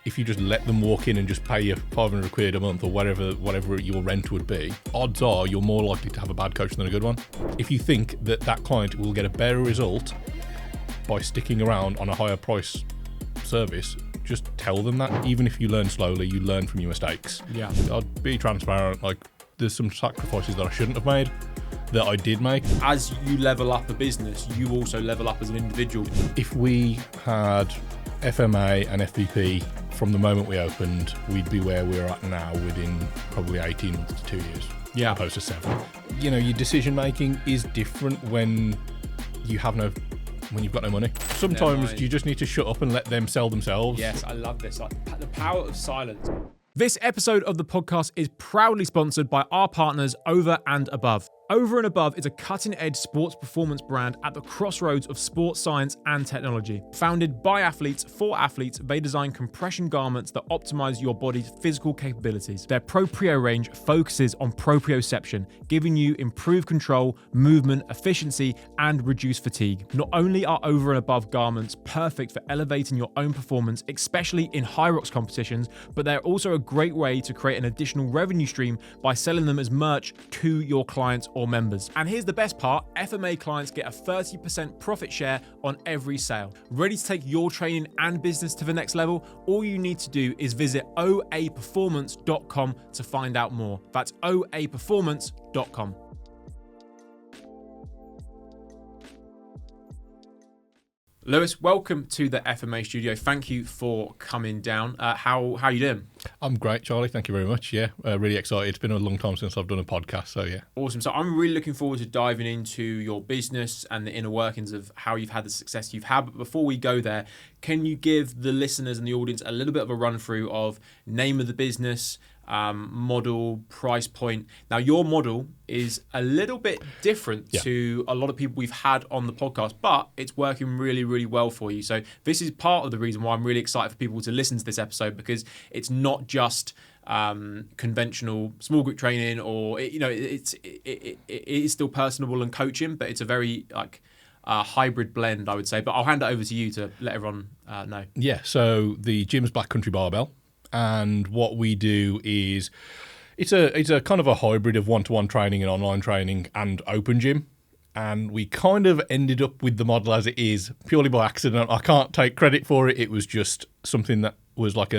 if you just let them walk in and just pay you 500 quid a month or whatever your rent would be, odds are you're more likely to have a bad coach than a good one. If you think that client will get a better result by sticking around on a higher price service, just tell them that. Even if you learn slowly, you learn from your mistakes. Yeah. I'd be transparent. Like, there's some sacrifices that I shouldn't have made that I did make. As you level up a business, you also level up as an individual. If we had FMA and FVP from the moment we opened, we'd be where we're at now within probably 18 months to 2 years. Yeah. Opposed to 7. You know, your decision making is different when you've got no money. Sometimes you just need to shut up and let them sell themselves. Yes, I love this. Like the power of silence. This episode of the podcast is proudly sponsored by our partners Over and Above. Over and Above is a cutting-edge sports performance brand at the crossroads of sports science and technology. Founded by athletes for athletes, they design compression garments that optimize your body's physical capabilities. Their ProPrio range focuses on proprioception, giving you improved control, movement, efficiency, and reduced fatigue. Not only are Over and Above garments perfect for elevating your own performance, especially in high rocks competitions, but they're also a great way to create an additional revenue stream by selling them as merch to your clients or members. And here's the best part, FMA clients get a 30% profit share on every sale. Ready to take your training and business to the next level? All you need to do is visit oaperformance.com to find out more. That's oaperformance.com. Lewis, welcome to the FMA studio. Thank you for coming down. How you doing? I'm great, Charlie. Thank you very much. Yeah, really excited. It's been a long time since I've done a podcast, so yeah. Awesome. So I'm really looking forward to diving into your business and the inner workings of how you've had the success you've had. But before we go there, can you give the listeners and the audience a little bit of a run through of name of the business, model, price point? Now, your model is a little bit different to a lot of people we've had on the podcast, but it's working really, really well for you. So this is part of the reason why I'm really excited for people to listen to this episode, because it's not just conventional small group training, or it is still personable and coaching, but it's a very hybrid blend, I would say. But I'll hand it over to you to let everyone know. Yeah, so the gym's Black Country Barbell. And what we do is it's a kind of a hybrid of one-to-one training and online training and open gym. And we kind of ended up with the model as it is purely by accident. I can't take credit for it. It was just something that was like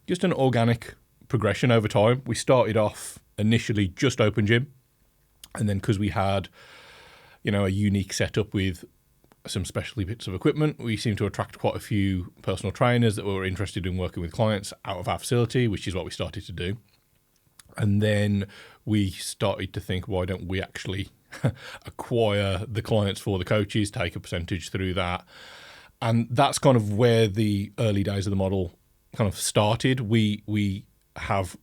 just an organic progression over time. We started off initially just open gym. And then because we had, a unique setup with some specialty bits of equipment, we seem to attract quite a few personal trainers that were interested in working with clients out of our facility, which is what we started to do. And then we started to think, why don't we actually acquire the clients for the coaches, take a percentage through that? And that's kind of where the early days of the model kind of started. We have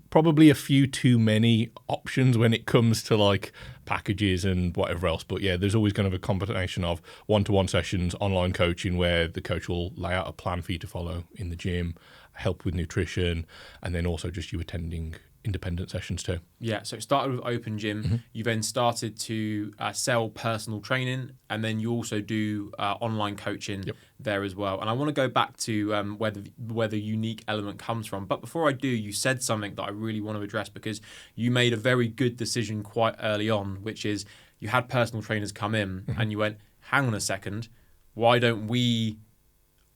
probably a few too many options when it comes to like packages and whatever else. But yeah, there's always kind of a combination of one-to-one sessions, online coaching where the coach will lay out a plan for you to follow in the gym, help with nutrition, and then also just you attending independent sessions too. Yeah, so it started with open gym. Mm-hmm. You then started to sell personal training, and then you also do online coaching there as well. And I want to go back to where the unique element comes from. But before I do, you said something that I really want to address, because you made a very good decision quite early on, which is you had personal trainers come in and you went, hang on a second, why don't we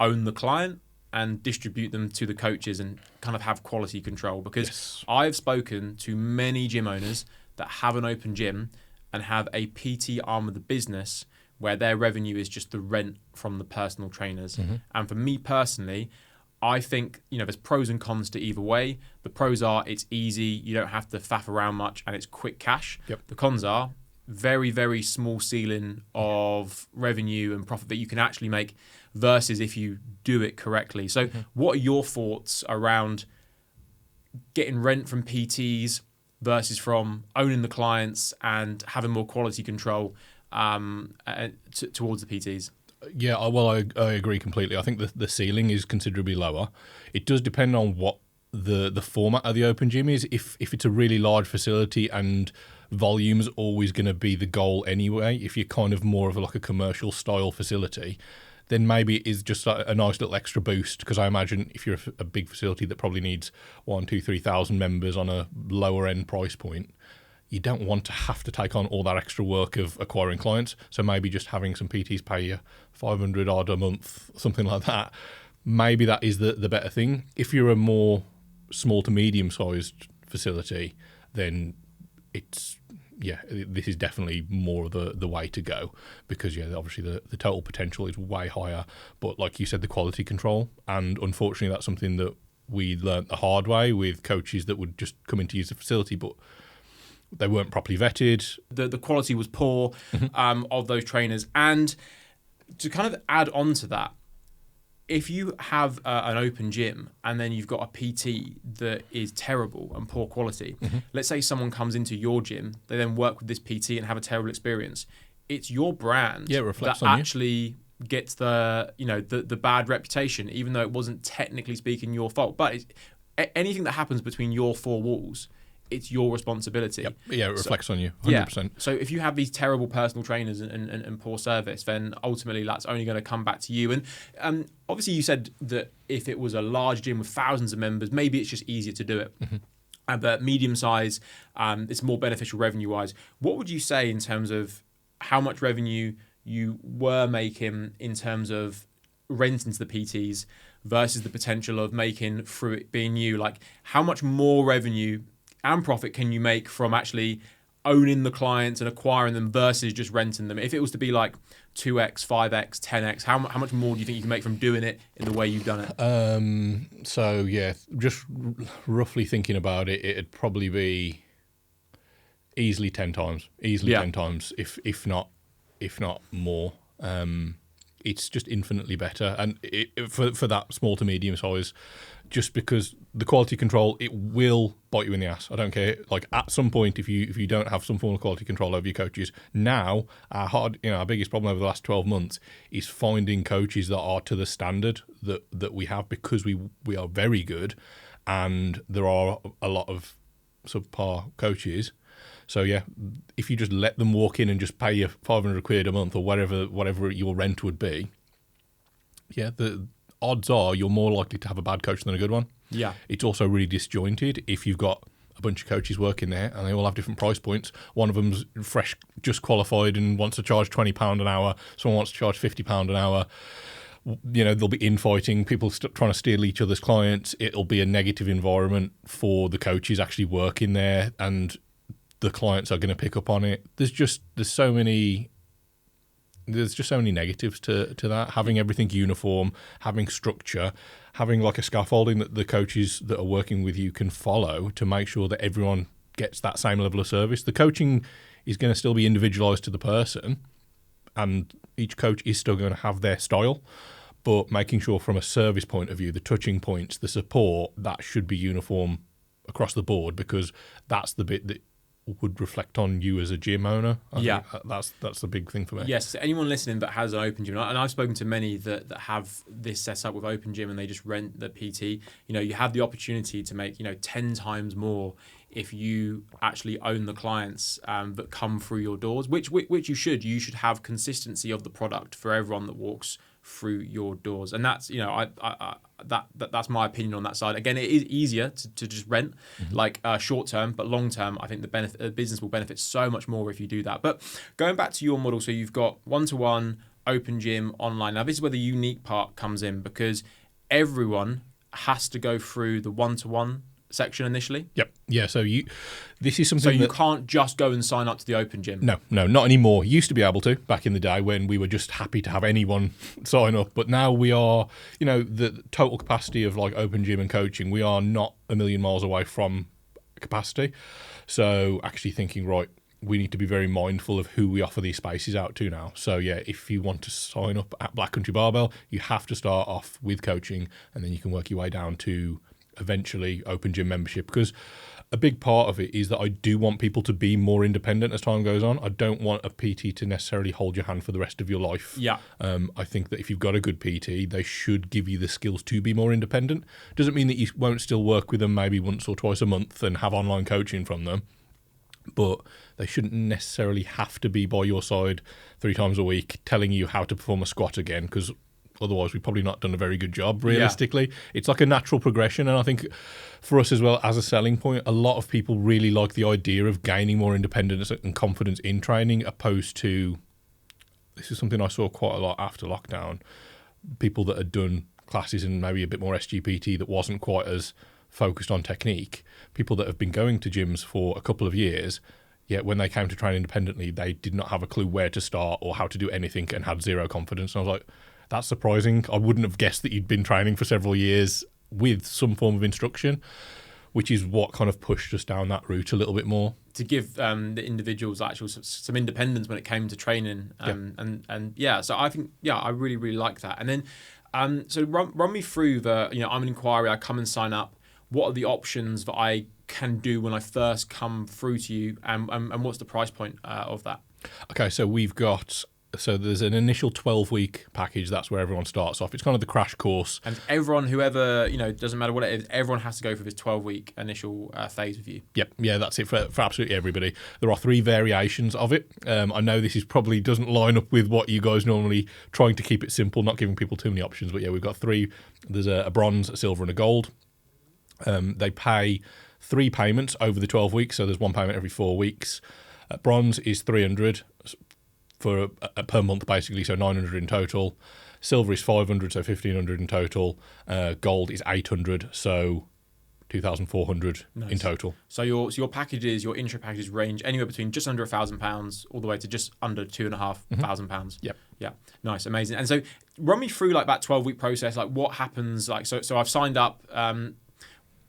own the client and distribute them to the coaches and kind of have quality control? Because I've spoken to many gym owners that have an open gym and have a PT arm of the business where their revenue is just the rent from the personal trainers. Mm-hmm. And for me personally, I think, there's pros and cons to either way. The pros are it's easy, you don't have to faff around much, and it's quick cash. Yep. The cons are very, very small ceiling of revenue and profit that you can actually make versus if you do it correctly. So what are your thoughts around getting rent from PTs versus from owning the clients and having more quality control towards the PTs? Yeah, well, I agree completely. I think the ceiling is considerably lower. It does depend on what the format of the open gym is. If it's a really large facility and volume's always going to be the goal anyway, if you're kind of more of like a commercial style facility, then maybe it is just a nice little extra boost. Because I imagine if you're a big facility that probably needs 1, 2, 3,000 members on a lower end price point, you don't want to have to take on all that extra work of acquiring clients. So maybe just having some PTs pay you 500 odd a month, something like that, maybe that is the better thing. If you're a more small to medium sized facility, then this is definitely more of the way to go, because obviously the total potential is way higher, but like you said, the quality control, and unfortunately that's something that we learnt the hard way with coaches that would just come in to use the facility, but they weren't properly vetted. The quality was poor of those trainers. And to kind of add on to that, if you have an open gym and then you've got a PT that is terrible and poor quality, let's say someone comes into your gym, they then work with this PT and have a terrible experience, it's your brand that actually gets the bad reputation, even though it wasn't technically speaking your fault. But anything that happens between your four walls, it's your responsibility. Yep. Yeah, it reflects on you, 100%. Yeah. So if you have these terrible personal trainers and poor service, then ultimately that's only going to come back to you. And obviously you said that if it was a large gym with thousands of members, maybe it's just easier to do it. But medium size, it's more beneficial revenue-wise. What would you say in terms of how much revenue you were making in terms of renting to the PTs versus the potential of making through it being you? Like, how much more revenue and profit can you make from actually owning the clients and acquiring them versus just renting them? If it was to be like 2x, 5x, 10x, how much more do you think you can make from doing it in the way you've done it? So yeah, just roughly thinking about it, it'd probably be easily 10 times, 10 times, if not more. It's just infinitely better, and for that small to medium size, just because the quality control, it will bite you in the ass. I don't care. Like, at some point, if you don't have some form of quality control over your coaches, now our biggest problem over the last 12 months is finding coaches that are to the standard that we have, because we are very good, and there are a lot of subpar coaches. So yeah, if you just let them walk in and just pay you 500 quid a month or whatever your rent would be, yeah, the odds are you're more likely to have a bad coach than a good one. Yeah. It's also really disjointed if you've got a bunch of coaches working there and they all have different price points. One of them's fresh, just qualified and wants to charge £20 an hour. Someone wants to charge £50 an hour. There'll be infighting, people trying to steal each other's clients. It'll be a negative environment for the coaches actually working there, and the clients are going to pick up on it. There's just so many negatives to that. Having everything uniform, having structure, having like a scaffolding that the coaches that are working with you can follow to make sure that everyone gets that same level of service. The coaching is going to still be individualized to the person, and each coach is still going to have their style, but making sure from a service point of view, the touching points, the support, that should be uniform across the board, because that's the bit that would reflect on you as a gym owner. I think that's the big thing for me. Yes, so anyone listening that has an open gym, and I've spoken to many that have this set up with open gym and they just rent the PT, you have the opportunity to make 10 times more if you actually own the clients that come through your doors, which you should. You should have consistency of the product for everyone that walks through your doors, and that's that's my opinion on that side. Again, it is easier to just rent like short term, but long term, I think the business will benefit so much more if you do that. But going back to your model, so you've got 1-to-1, open gym, online. Now this is where the unique part comes in, because everyone has to go through the 1-to-1 section initially. Yep. Yeah. So this is something. So you can't just go and sign up to the open gym. No, not anymore. Used to be able to back in the day when we were just happy to have anyone sign up, but now we are. The total capacity of like open gym and coaching, we are not a million miles away from capacity. So actually thinking, right, we need to be very mindful of who we offer these spaces out to now. So yeah, if you want to sign up at Black Country Barbell, you have to start off with coaching, and then you can work your way down to eventually open gym membership, because a big part of it is that I do want people to be more independent as time goes on. I don't want a PT to necessarily hold your hand for the rest of your life. Yeah. I think that if you've got a good PT, they should give you the skills to be more independent. Doesn't mean that you won't still work with them maybe once or twice a month and have online coaching from them, but they shouldn't necessarily have to be by your side 3 times a week telling you how to perform a squat again, because Otherwise, we've probably not done a very good job, realistically. It's like a natural progression. And I think for us as well, as a selling point, a lot of people really like the idea of gaining more independence and confidence in training, opposed to, this is something I saw quite a lot after lockdown, people that had done classes and maybe a bit more SGPT that wasn't quite as focused on technique, people that have been going to gyms for a couple of years, yet when they came to train independently, they did not have a clue where to start or how to do anything and had zero confidence. And I was like, that's surprising. I wouldn't have guessed that you'd been training for several years with some form of instruction, which is what kind of pushed us down that route a little bit more. To give the individuals actual some independence when it came to training. So I think, I really, really like that. And then, so run me through I'm an inquiry, I come and sign up. What are the options that I can do when I first come through to you, and what's the price point of that? Okay, so there's an initial 12-week package. That's where everyone starts off. It's kind of the crash course. And everyone, whoever, doesn't matter what it is, everyone has to go through this 12-week initial phase with you. Yep. Yeah, that's it for absolutely everybody. There are 3 variations of it. I know this probably doesn't line up with what you guys normally, trying to keep it simple, not giving people too many options. But yeah, we've got 3. There's a bronze, a silver, and a gold. They pay 3 payments over the 12 weeks. So there's 1 payment every 4 weeks. Bronze is $300 for per month, basically, so $900 in total. Silver is $500, so $1,500 in total. Gold is $800, so $2,400 in total. So your packages, your intro packages range anywhere between just under £1,000 all the way to just under £2,500. Yep. Yeah. Nice, amazing. And so run me through like that 12-week process. Like what happens? Like so I've signed up.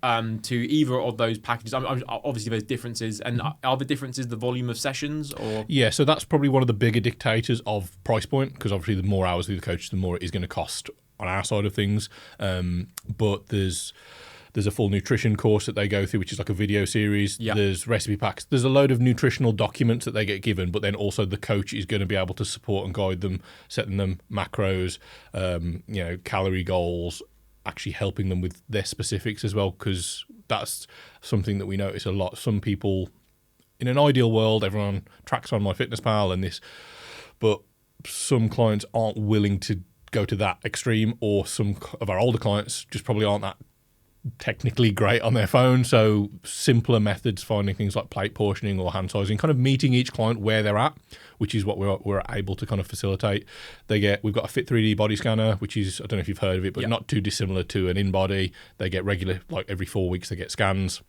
To either of those packages. Obviously, there's differences, and are the differences the volume of sessions, or? Yeah, so that's probably one of the bigger dictators of price point, because obviously the more hours with the coach, the more it is going to cost on our side of things. But there's a full nutrition course that they go through, which is like a video series. Yep. There's recipe packs. There's a load of nutritional documents that they get given, but then also the coach is going to be able to support and guide them, setting them macros, calorie goals, actually helping them with their specifics as well, because that's something that we notice a lot. Some people, in an ideal world, everyone tracks on MyFitnessPal and this, but some clients aren't willing to go to that extreme, or some of our older clients just probably aren't that technically great on their phone. So simpler methods, finding things like plate portioning or hand sizing, kind of meeting each client where they're at, which is what we're able to kind of facilitate. We've got a Fit 3D body scanner, which is, I don't know if you've heard of it, but not too dissimilar to an InBody. They get regular, like every 4 weeks, they get scans.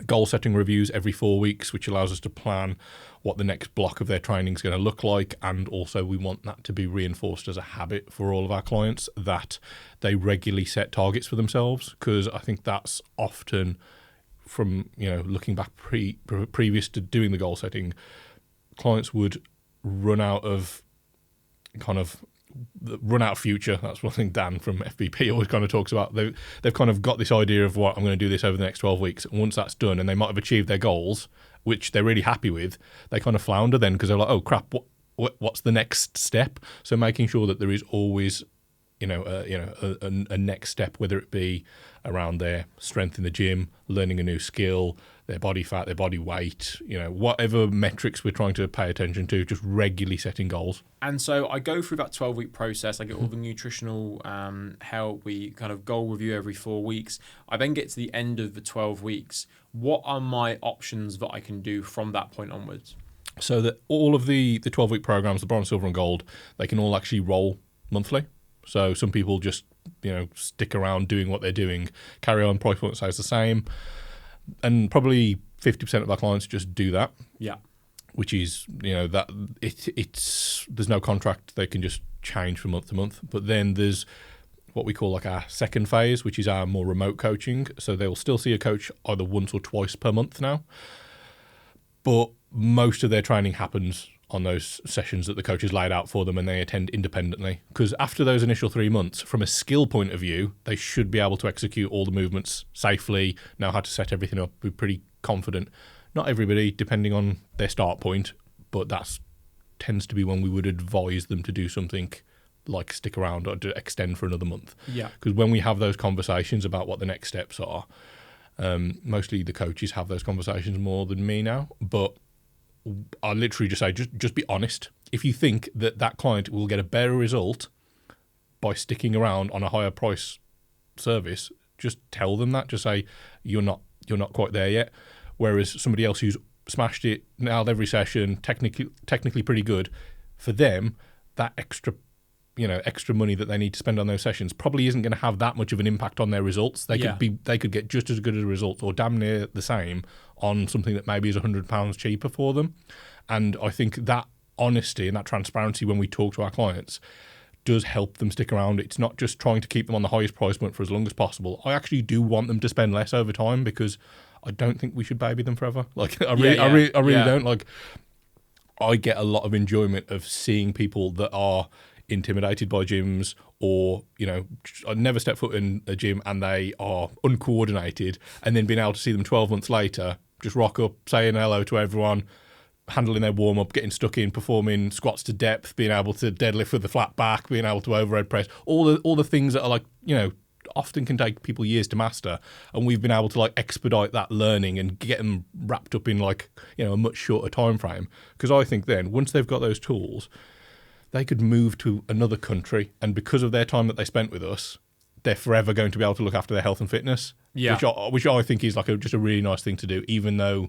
Goal setting reviews every 4 weeks, which allows us to plan what the next block of their training is going to look like. And also we want that to be reinforced as a habit for all of our clients, that they regularly set targets for themselves, because I think that's often, from looking back previous to doing the goal setting, clients would run out of future. That's one thing Dan from FBP always kind of talks about. They've kind of got this idea of what I'm going to do this over the next 12 weeks. And once that's done and they might have achieved their goals, which they're really happy with, they kind of flounder then, because they're like, oh crap, what's the next step? So making sure that there is always a next step, whether it be around their strength in the gym, learning a new skill, their body fat, their body weight, whatever metrics we're trying to pay attention to, just regularly setting goals. And so I go through that 12-week process. I get all the nutritional help. We kind of goal review every 4 weeks. I then get to the end of the 12 weeks. What are my options that I can do from that point onwards? So that all of the 12-week programs, the bronze, silver, and gold, they can all actually roll monthly. So some people just stick around doing what they're doing, carry on, price point stays the same. And probably 50% of our clients just do that. Yeah. Which is, that there's no contract. They can just change from month to month. But then there's what we call like our second phase, which is our more remote coaching. So they will still see a coach either once or twice per month now. But most of their training happens on those sessions that the coach has laid out for them, and they attend independently. Because after those initial 3 months, from a skill point of view, they should be able to execute all the movements safely, know how to set everything up, be pretty confident. Not everybody, depending on their start point, but that tends to be when we would advise them to do something like stick around or to extend for another month. Yeah. Because when we have those conversations about what the next steps are, mostly the coaches have those conversations more than me now, but I literally just say, just be honest. If you think that client will get a better result by sticking around on a higher price service, just tell them that. Just say you're not quite there yet. Whereas somebody else who's smashed it, nailed every session, technically pretty good, for them that extra money that they need to spend on those sessions probably isn't going to have that much of an impact on their results. They could get just as good a results or damn near the same on something that maybe is £100 cheaper for them. And I think that honesty and that transparency when we talk to our clients does help them stick around. It's not just trying to keep them on the highest price point for as long as possible. I actually do want them to spend less over time, because I don't think we should baby them forever. Like I really don't. Like, I get a lot of enjoyment of seeing people that are intimidated by gyms, or I never step foot in a gym and they are uncoordinated, and then being able to see them 12 months later just rock up, saying hello to everyone, handling their warm up, getting stuck in, performing squats to depth, being able to deadlift with the flat back, being able to overhead press, all the things that are like, often can take people years to master, and we've been able to like expedite that learning and get them wrapped up in like a much shorter time frame. Because I think then once they've got those tools, they could move to another country, and because of their time that they spent with us, they're forever going to be able to look after their health and fitness. Which I think is like just a really nice thing to do, even though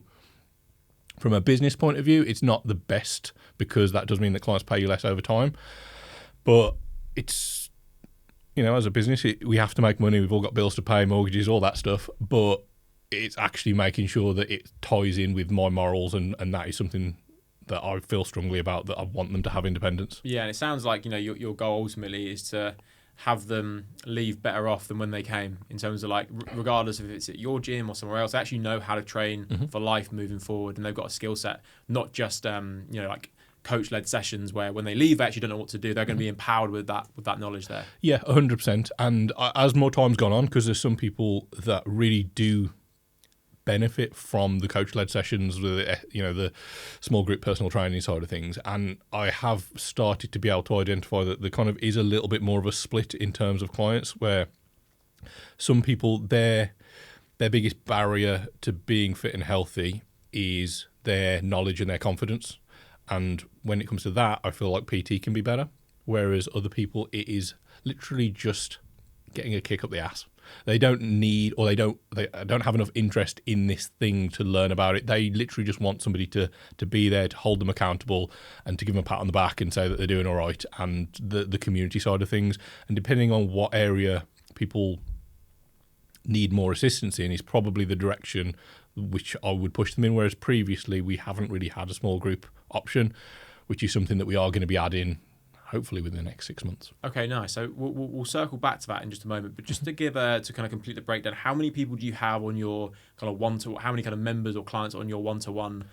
from a business point of view, it's not the best, because that does mean that clients pay you less over time. But it's, as a business, we have to make money. We've all got bills to pay, mortgages, all that stuff. But it's actually making sure that it ties in with my morals, and that is something that I feel strongly about, that I want them to have independence. Yeah, and it sounds like, your goal ultimately is to have them leave better off than when they came, in terms of like, regardless if it's at your gym or somewhere else, they actually know how to train for life moving forward, and they've got a skill set, not just like coach-led sessions where when they leave they actually don't know what to do. They're going to be empowered with that knowledge there. Yeah, 100%. And as more time's gone on, because there's some people that really do benefit from the coach-led sessions, the small group personal training side of things, and I have started to be able to identify that there kind of is a little bit more of a split in terms of clients, where some people, their biggest barrier to being fit and healthy is their knowledge and their confidence, and when it comes to that, I feel like PT can be better, whereas other people, it is literally just getting a kick up the ass. They don't need, or they don't have enough interest in this thing to learn about it. They literally just want somebody to be there to hold them accountable and to give them a pat on the back and say that they're doing all right, and the community side of things. And depending on what area people need more assistance in is probably the direction which I would push them in, whereas previously we haven't really had a small group option, which is something that we are going to be adding hopefully within the next 6 months. Okay, nice. So we'll circle back to that in just a moment, but just to give to kind of complete the breakdown, how many people do you have on your kind of how many kind of members or clients on your one-to-one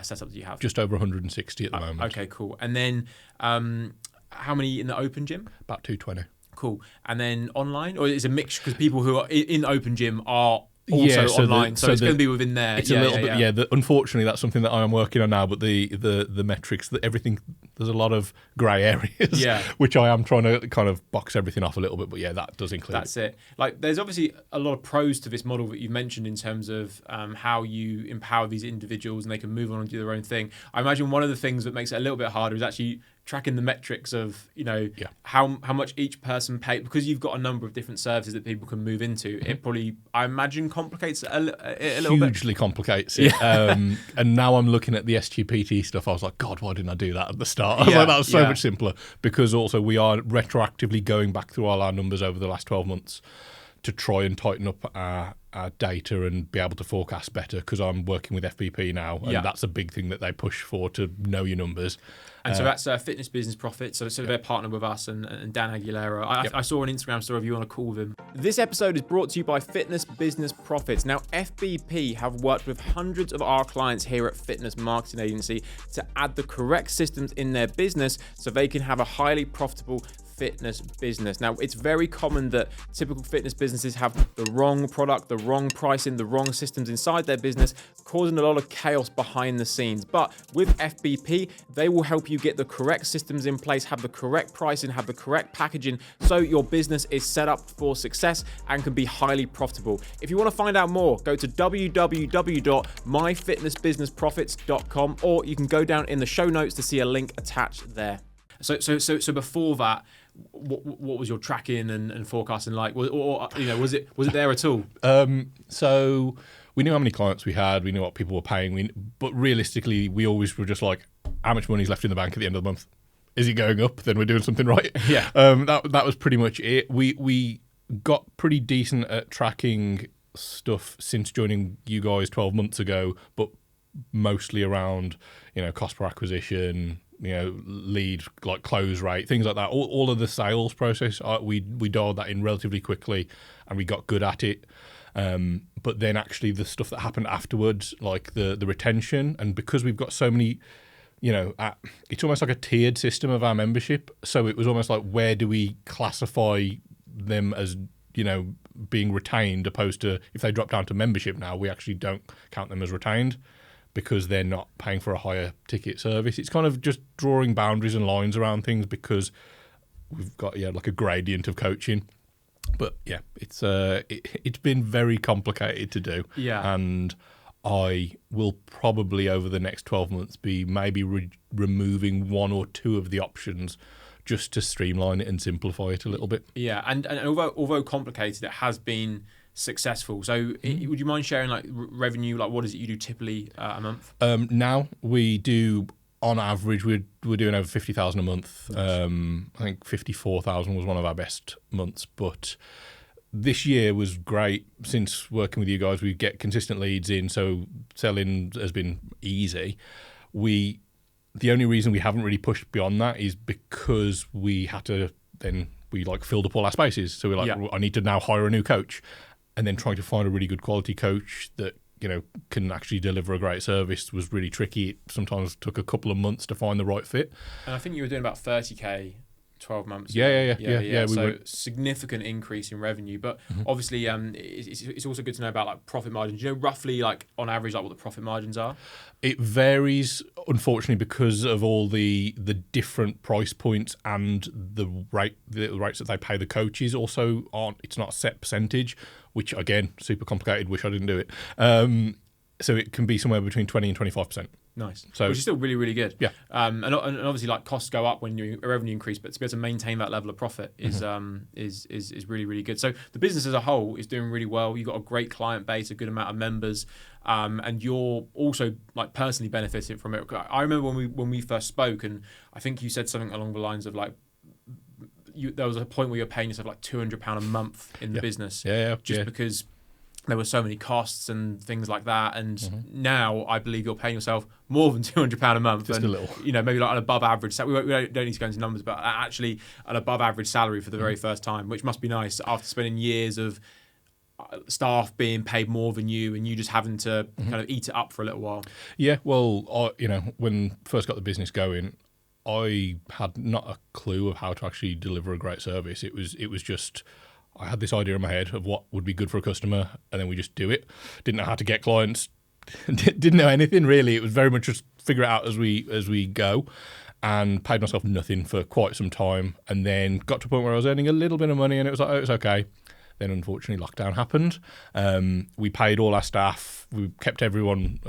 setup do you have? Just over 160 at the moment. Okay, cool. And then how many in the open gym? About 220. Cool. And then online, or is it a mixture, because people who are in open gym are also online, so it's going to be within there. It's a little bit, yeah. Unfortunately, that's something that I am working on now. But the metrics, everything, there's a lot of grey areas, which I am trying to kind of box everything off a little bit. But yeah, that does include. That's it. Like, there's obviously a lot of pros to this model that you've mentioned in terms of how you empower these individuals and they can move on and do their own thing. I imagine one of the things that makes it a little bit harder is actually tracking the metrics of how much each person pay, because you've got a number of different services that people can move into. It probably, I imagine, complicates it a little bit. Hugely complicates it. And now I'm looking at the SGPT stuff. I was like, God, why didn't I do that at the start? I was like, that was so much simpler, because also we are retroactively going back through all our numbers over the last 12 months to try and tighten up our data and be able to forecast better, because I'm working with FBP now, and that's a big thing that they push for, to know your numbers. And so that's Fitness Business Profits. So they're partnered with us and Dan Aguilera. I saw an Instagram story of you on a call with him. This episode is brought to you by Fitness Business Profits. Now, FBP have worked with hundreds of our clients here at Fitness Marketing Agency to add the correct systems in their business so they can have a highly profitable fitness business. Now, it's very common that typical fitness businesses have the wrong product, the wrong pricing, the wrong systems inside their business, causing a lot of chaos behind the scenes. But with FBP, they will help you get the correct systems in place, have the correct pricing, have the correct packaging, so your business is set up for success and can be highly profitable. If you want to find out more, go to www.myfitnessbusinessprofits.com, or you can go down in the show notes to see a link attached there. So before that, what was your tracking and forecasting like? Or was it there at all? So we knew how many clients we had, we knew what people were paying, but realistically, we always were just like, how much money is left in the bank at the end of the month? Is it going up? Then we're doing something right. Yeah. That was pretty much it. We got pretty decent at tracking stuff since joining you guys 12 months ago, but mostly around, cost per acquisition, lead, like close rate, things like that. All of the sales process, we dialed that in relatively quickly, and we got good at it. But then actually the stuff that happened afterwards, like the retention, and because we've got so many, it's almost like a tiered system of our membership. So it was almost like, where do we classify them as, being retained, opposed to if they drop down to membership now, we actually don't count them as retained because they're not paying for a higher ticket service. It's kind of just drawing boundaries and lines around things because we've got like a gradient of coaching. But yeah, it's been very complicated to do. Yeah. And I will probably over the next 12 months be maybe removing one or two of the options just to streamline it and simplify it a little bit. Yeah, and although complicated, it has been successful. So would you mind sharing like revenue, like what is it you do typically a month? Now we do, on average, we're doing over 50,000 a month. Nice. I think 54,000 was one of our best months, but this year was great. Since working with you guys, we get consistent leads in, so selling has been easy. The only reason we haven't really pushed beyond that is because we had to we filled up all our spaces. So we're like, I need to now hire a new coach, and then trying to find a really good quality coach that can actually deliver a great service was really tricky. It sometimes took a couple of months to find the right fit. And I think you were doing about 30k 12 months. Yeah. So significant increase in revenue, but obviously it's also good to know about like profit margins. Roughly like on average like what the profit margins are? It varies, unfortunately, because of all the different price points and the rates that they pay the coaches also aren't. It's not a set percentage, which again, super complicated. Wish I didn't do it. So it can be somewhere between 20 and 25%. Nice. So, which is still really, really good. Yeah. And obviously like costs go up when your revenue increase, but to be able to maintain that level of profit is really, really good. So the business as a whole is doing really well. You've got a great client base, a good amount of members, and you're also like personally benefiting from it. I remember when we first spoke, and I think you said something along the lines of like, there was a point where you're paying yourself like £200 a month in the business. Just because there were so many costs and things like that, and now I believe you're paying yourself more than £200 a month. Just a little, maybe like an above average. We don't need to go into numbers, but actually an above average salary for the very first time, which must be nice after spending years of staff being paid more than you, and you just having to kind of eat it up for a little while. Yeah, well, when first got the business going, I had not a clue of how to actually deliver a great service. It was just, I had this idea in my head of what would be good for a customer, and then we just do it. Didn't know how to get clients, didn't know anything really. It was very much just figure it out as we go, and paid myself nothing for quite some time, and then got to a point where I was earning a little bit of money, and it was like, oh, it's okay. Then unfortunately lockdown happened. We paid all our staff. We kept everyone,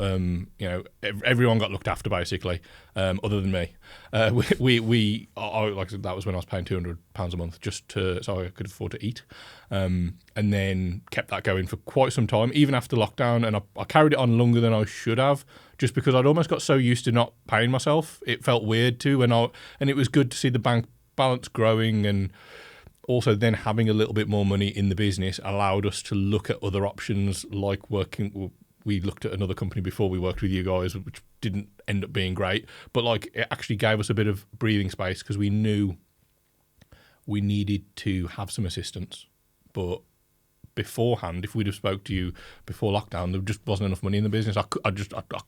everyone got looked after basically, other than me. Like I said, that was when I was paying £200 a month just so I could afford to eat. And then kept that going for quite some time, even after lockdown. And I carried it on longer than I should have, just because I'd almost got so used to not paying myself. It felt weird too, and it was good to see the bank balance growing, and also then having a little bit more money in the business allowed us to look at other options, like working. We looked at another company before we worked with you guys, which didn't end up being great, but like it actually gave us a bit of breathing space because we knew we needed to have some assistance. But beforehand, if we'd have spoke to you before lockdown, there just wasn't enough money in the business. I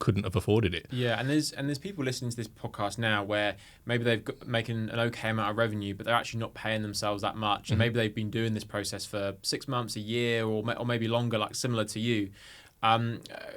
couldn't have afforded it. Yeah, and there's people listening to this podcast now where maybe they've got making an okay amount of revenue, but they're actually not paying themselves that much, and maybe they've been doing this process for 6 months, a year, or maybe longer, like similar to you.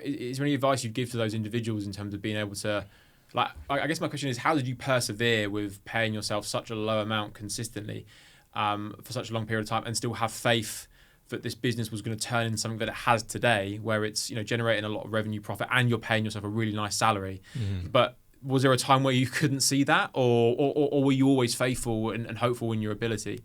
Is there any advice you'd give to those individuals in terms of being able to, like, I guess my question is, how did you persevere with paying yourself such a low amount consistently for such a long period of time, and still have faith that this business was going to turn into something that it has today, where it's generating a lot of revenue, profit, and you're paying yourself a really nice salary, but was there a time where you couldn't see that, or were you always faithful and hopeful in your ability?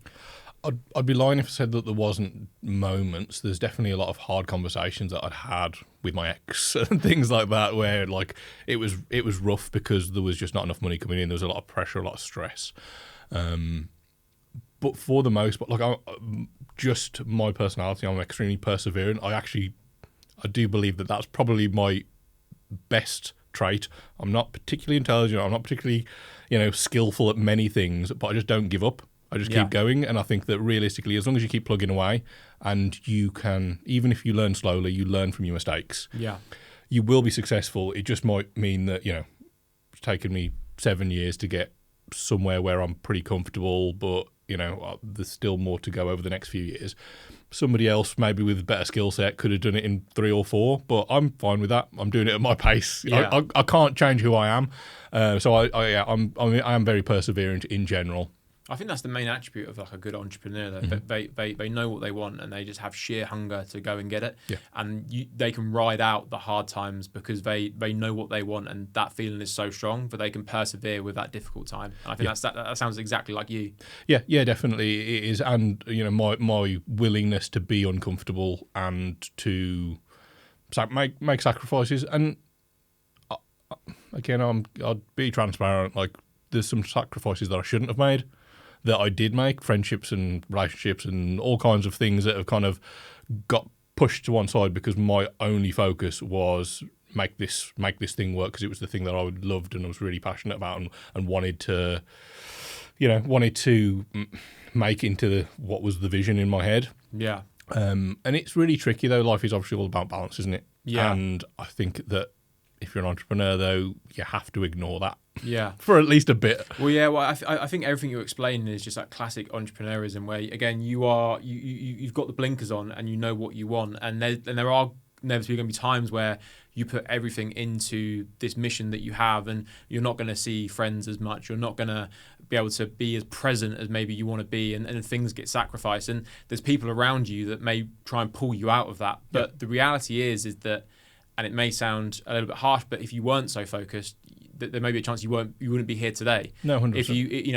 I'd be lying if I said that there wasn't moments. There's definitely a lot of hard conversations that I'd had with my ex and things like that, where like it was rough because there was just not enough money coming in. There was a lot of pressure, a lot of stress. But for the most part, like just my personality, I'm extremely perseverant. I do believe that that's probably my best trait. I'm not particularly intelligent. I'm not particularly, skillful at many things, but I just don't give up. I just keep going, and I think that realistically, as long as you keep plugging away, and you can, even if you learn slowly, you learn from your mistakes. Yeah, you will be successful. It just might mean that it's taken me 7 years to get somewhere where I'm pretty comfortable, but there's still more to go over the next few years. Somebody else, maybe with a better skill set, could have done it in 3 or 4, but I'm fine with that. I'm doing it at my pace. Yeah. I can't change who I am, so I am very perseverant in general. I think that's the main attribute of like a good entrepreneur. Though. Mm-hmm. They know what they want, and they just have sheer hunger to go and get it. Yeah. And they can ride out the hard times because they know what they want, and that feeling is so strong. But they can persevere with that difficult time. And I think that sounds exactly like you. Yeah, definitely it is. And my willingness to be uncomfortable and to make sacrifices. And again, I'd be transparent. Like there's some sacrifices that I shouldn't have made, that I did make, friendships and relationships and all kinds of things that have kind of got pushed to one side because my only focus was make this thing work, because it was the thing that I loved and I was really passionate about and wanted to make into what was the vision in my head. Yeah. And it's really tricky though. Life is obviously all about balance, isn't it? Yeah. And I think that if you're an entrepreneur though, you have to ignore that. Yeah, for at least a bit. Well, yeah. Well, I think everything you're explaining is just that classic entrepreneurism, where again you've got the blinkers on and you know what you want, and there are inevitably going to be times where you put everything into this mission that you have, and you're not going to see friends as much. You're not going to be able to be as present as maybe you want to be, and things get sacrificed. And there's people around you that may try and pull you out of that. But the reality is that, and it may sound a little bit harsh, but if you weren't so focused, there may be a chance you wouldn't be here today. No, 100%.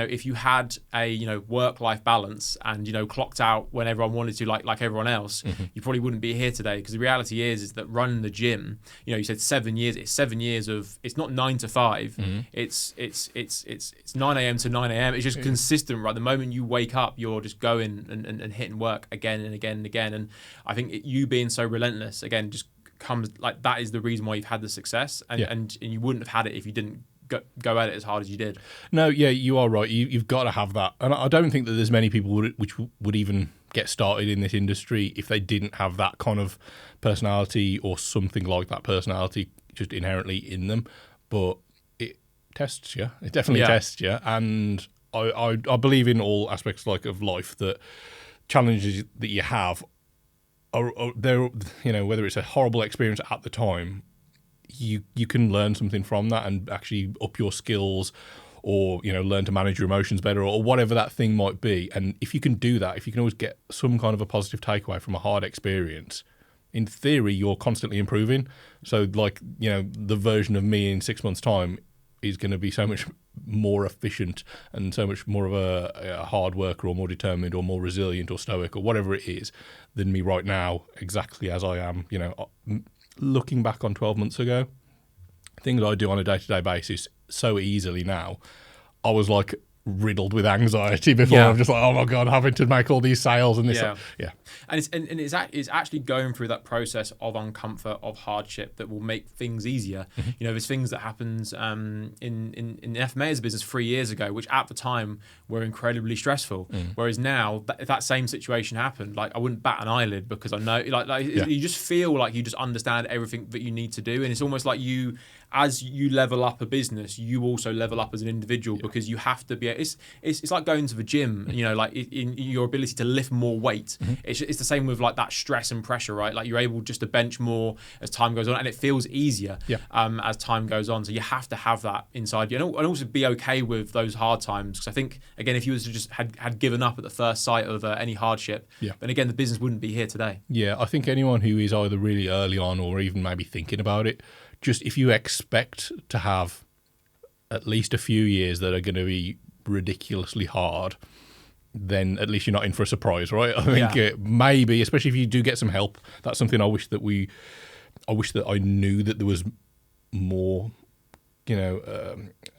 If you had a work-life balance and clocked out when everyone wanted to, like everyone else, mm-hmm. you probably wouldn't be here today. Because the reality is that running the gym, you said 7 years. It's 7 years of, it's not 9 to 5. Mm-hmm. It's 9 a.m. to 9 a.m. It's just consistent, right? The moment you wake up, you're just going and hitting work again and again and again. And I think you being so relentless again just comes like that is the reason why you've had the success, and you wouldn't have had it if you didn't go at it as hard as you did. No, yeah, you are right. You've got to have that, and I don't think that there's many people which would even get started in this industry if they didn't have that kind of personality or something like that personality just inherently in them. But it tests you. It definitely tests you, and I believe in all aspects of life that challenges that you have are there, whether it's a horrible experience at the time, you can learn something from that and actually up your skills, or learn to manage your emotions better, or whatever that thing might be. And if you can do that, if you can always get some kind of a positive takeaway from a hard experience, in theory you're constantly improving. So the version of me in 6 months' time is going to be so much more efficient and so much more of a hard worker, or more determined, or more resilient, or stoic, or whatever it is, than me right now, exactly as I am. Looking back on 12 months ago, things I do on a day-to-day basis so easily now, I was riddled with anxiety before. I'm just oh my god, having to make all these sales and this. And it's actually going through that process of uncomfort, of hardship, that will make things easier. Mm-hmm. There's things that happens in FMA as a business 3 years ago, which at the time were incredibly stressful. Whereas now, if that same situation happened, I wouldn't bat an eyelid, because I know you just feel like you just understand everything that you need to do, and it's almost like as you level up a business, you also level up as an individual, because you have to be. It's like going to the gym. In your ability to lift more weight. Mm-hmm. It's the same with that stress and pressure, right? You're able just to bench more as time goes on, and it feels easier as time goes on. So you have to have that inside you, and also be okay with those hard times. Because I think again, if you was to just had given up at the first sight of any hardship, then again the business wouldn't be here today. Yeah, I think anyone who is either really early on or even maybe thinking about it, just if you expect to have at least a few years that are going to be ridiculously hard, then at least you're not in for a surprise, right? I think maybe, especially if you do get some help, that's something I wish that I knew that there was more,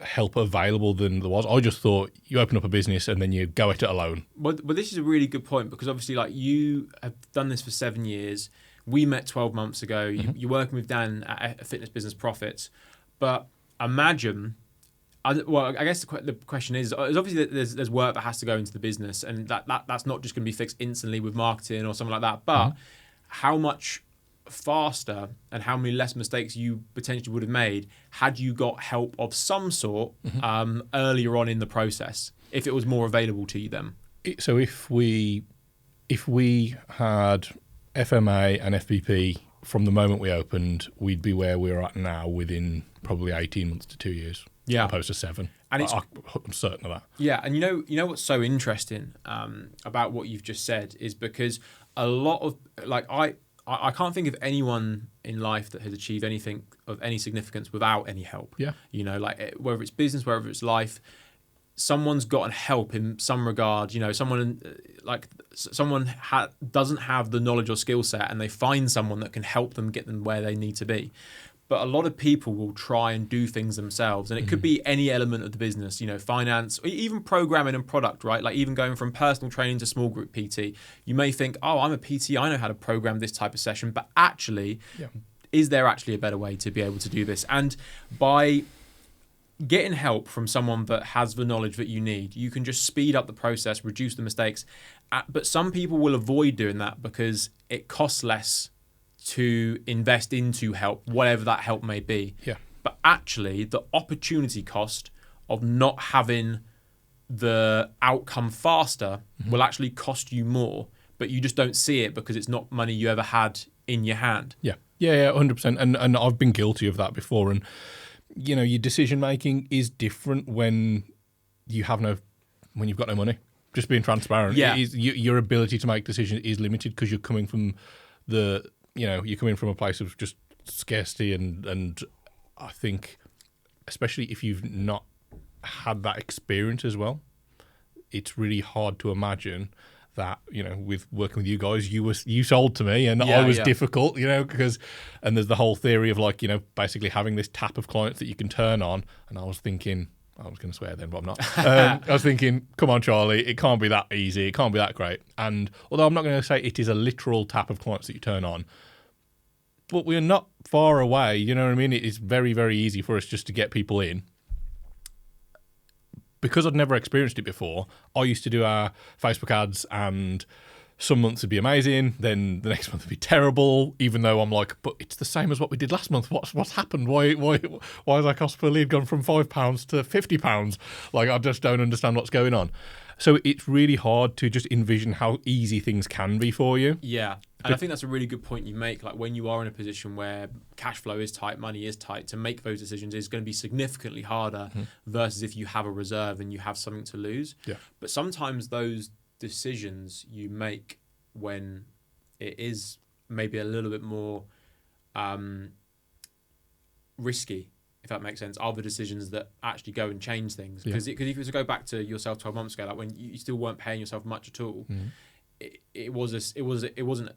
help available than there was. I just thought you open up a business and then you go at it alone. But this is a really good point, because obviously, like, you have done this for 7 years. We met 12 months ago. You're working with Dan at Fitness Business Profits. But imagine, I guess the question is obviously that there's work that has to go into the business, and that's not just going to be fixed instantly with marketing or something like that. But how much faster and how many less mistakes you potentially would have made had you got help of some sort earlier on in the process, if it was more available to you then? So if we had FMA and FPP from the moment we opened, we'd be where we're at now within probably 18 months to 2 years, opposed to 7. And I'm certain of that. Yeah, and you know what's so interesting about what you've just said is because a lot of, like, I can't think of anyone in life that has achieved anything of any significance without any help. Yeah. Like, whether it's business, whether it's life, someone's gotten help in some regard. Someone doesn't have the knowledge or skill set, and they find someone that can help them get them where they need to be. But a lot of people will try and do things themselves, and it could be any element of the business, finance, or even programming and product, right? Like, even going from personal training to small group PT, you may think, oh, I'm a PT, I know how to program this type of session, but actually, is there actually a better way to be able to do this? And by getting help from someone that has the knowledge that you need, you can just speed up the process, reduce the mistakes. But some people will avoid doing that because it costs less to invest into help, whatever that help may be. Yeah. But actually, the opportunity cost of not having the outcome faster will actually cost you more, but you just don't see it because it's not money you ever had in your hand. Yeah, 100%. And I've been guilty of that before. And your decision making is different when you've got no money. Just being transparent. Yeah. Your ability to make decisions is limited because you're coming from a place of just scarcity, and I think, especially if you've not had that experience as well, it's really hard to imagine that, with working with you guys, you sold to me and I was difficult, because there's the whole theory of, like, basically having this tap of clients that you can turn on, and I was thinking, I was going to swear then, but I'm not. I was thinking, come on, Charlie, it can't be that easy. It can't be that great. And although I'm not going to say it is a literal tap of clients that you turn on, but we're not far away. You know what I mean? It is very, very easy for us just to get people in. Because I'd never experienced it before, I used to do our Facebook ads, and some months would be amazing, then the next month would be terrible, even though I'm like, but it's the same as what we did last month. What's happened? Why has our cost per lead gone from £5 to £50? Like, I just don't understand what's going on. So it's really hard to just envision how easy things can be for you. Yeah. And I think that's a really good point you make. Like, when you are in a position where cash flow is tight, money is tight, to make those decisions is going to be significantly harder versus if you have a reserve and you have something to lose. Yeah. But sometimes those decisions you make when it is maybe a little bit more risky, if that makes sense, are the decisions that actually go and change things. Because if you were to go back to yourself 12 months ago, like when you still weren't paying yourself much at all, it wasn't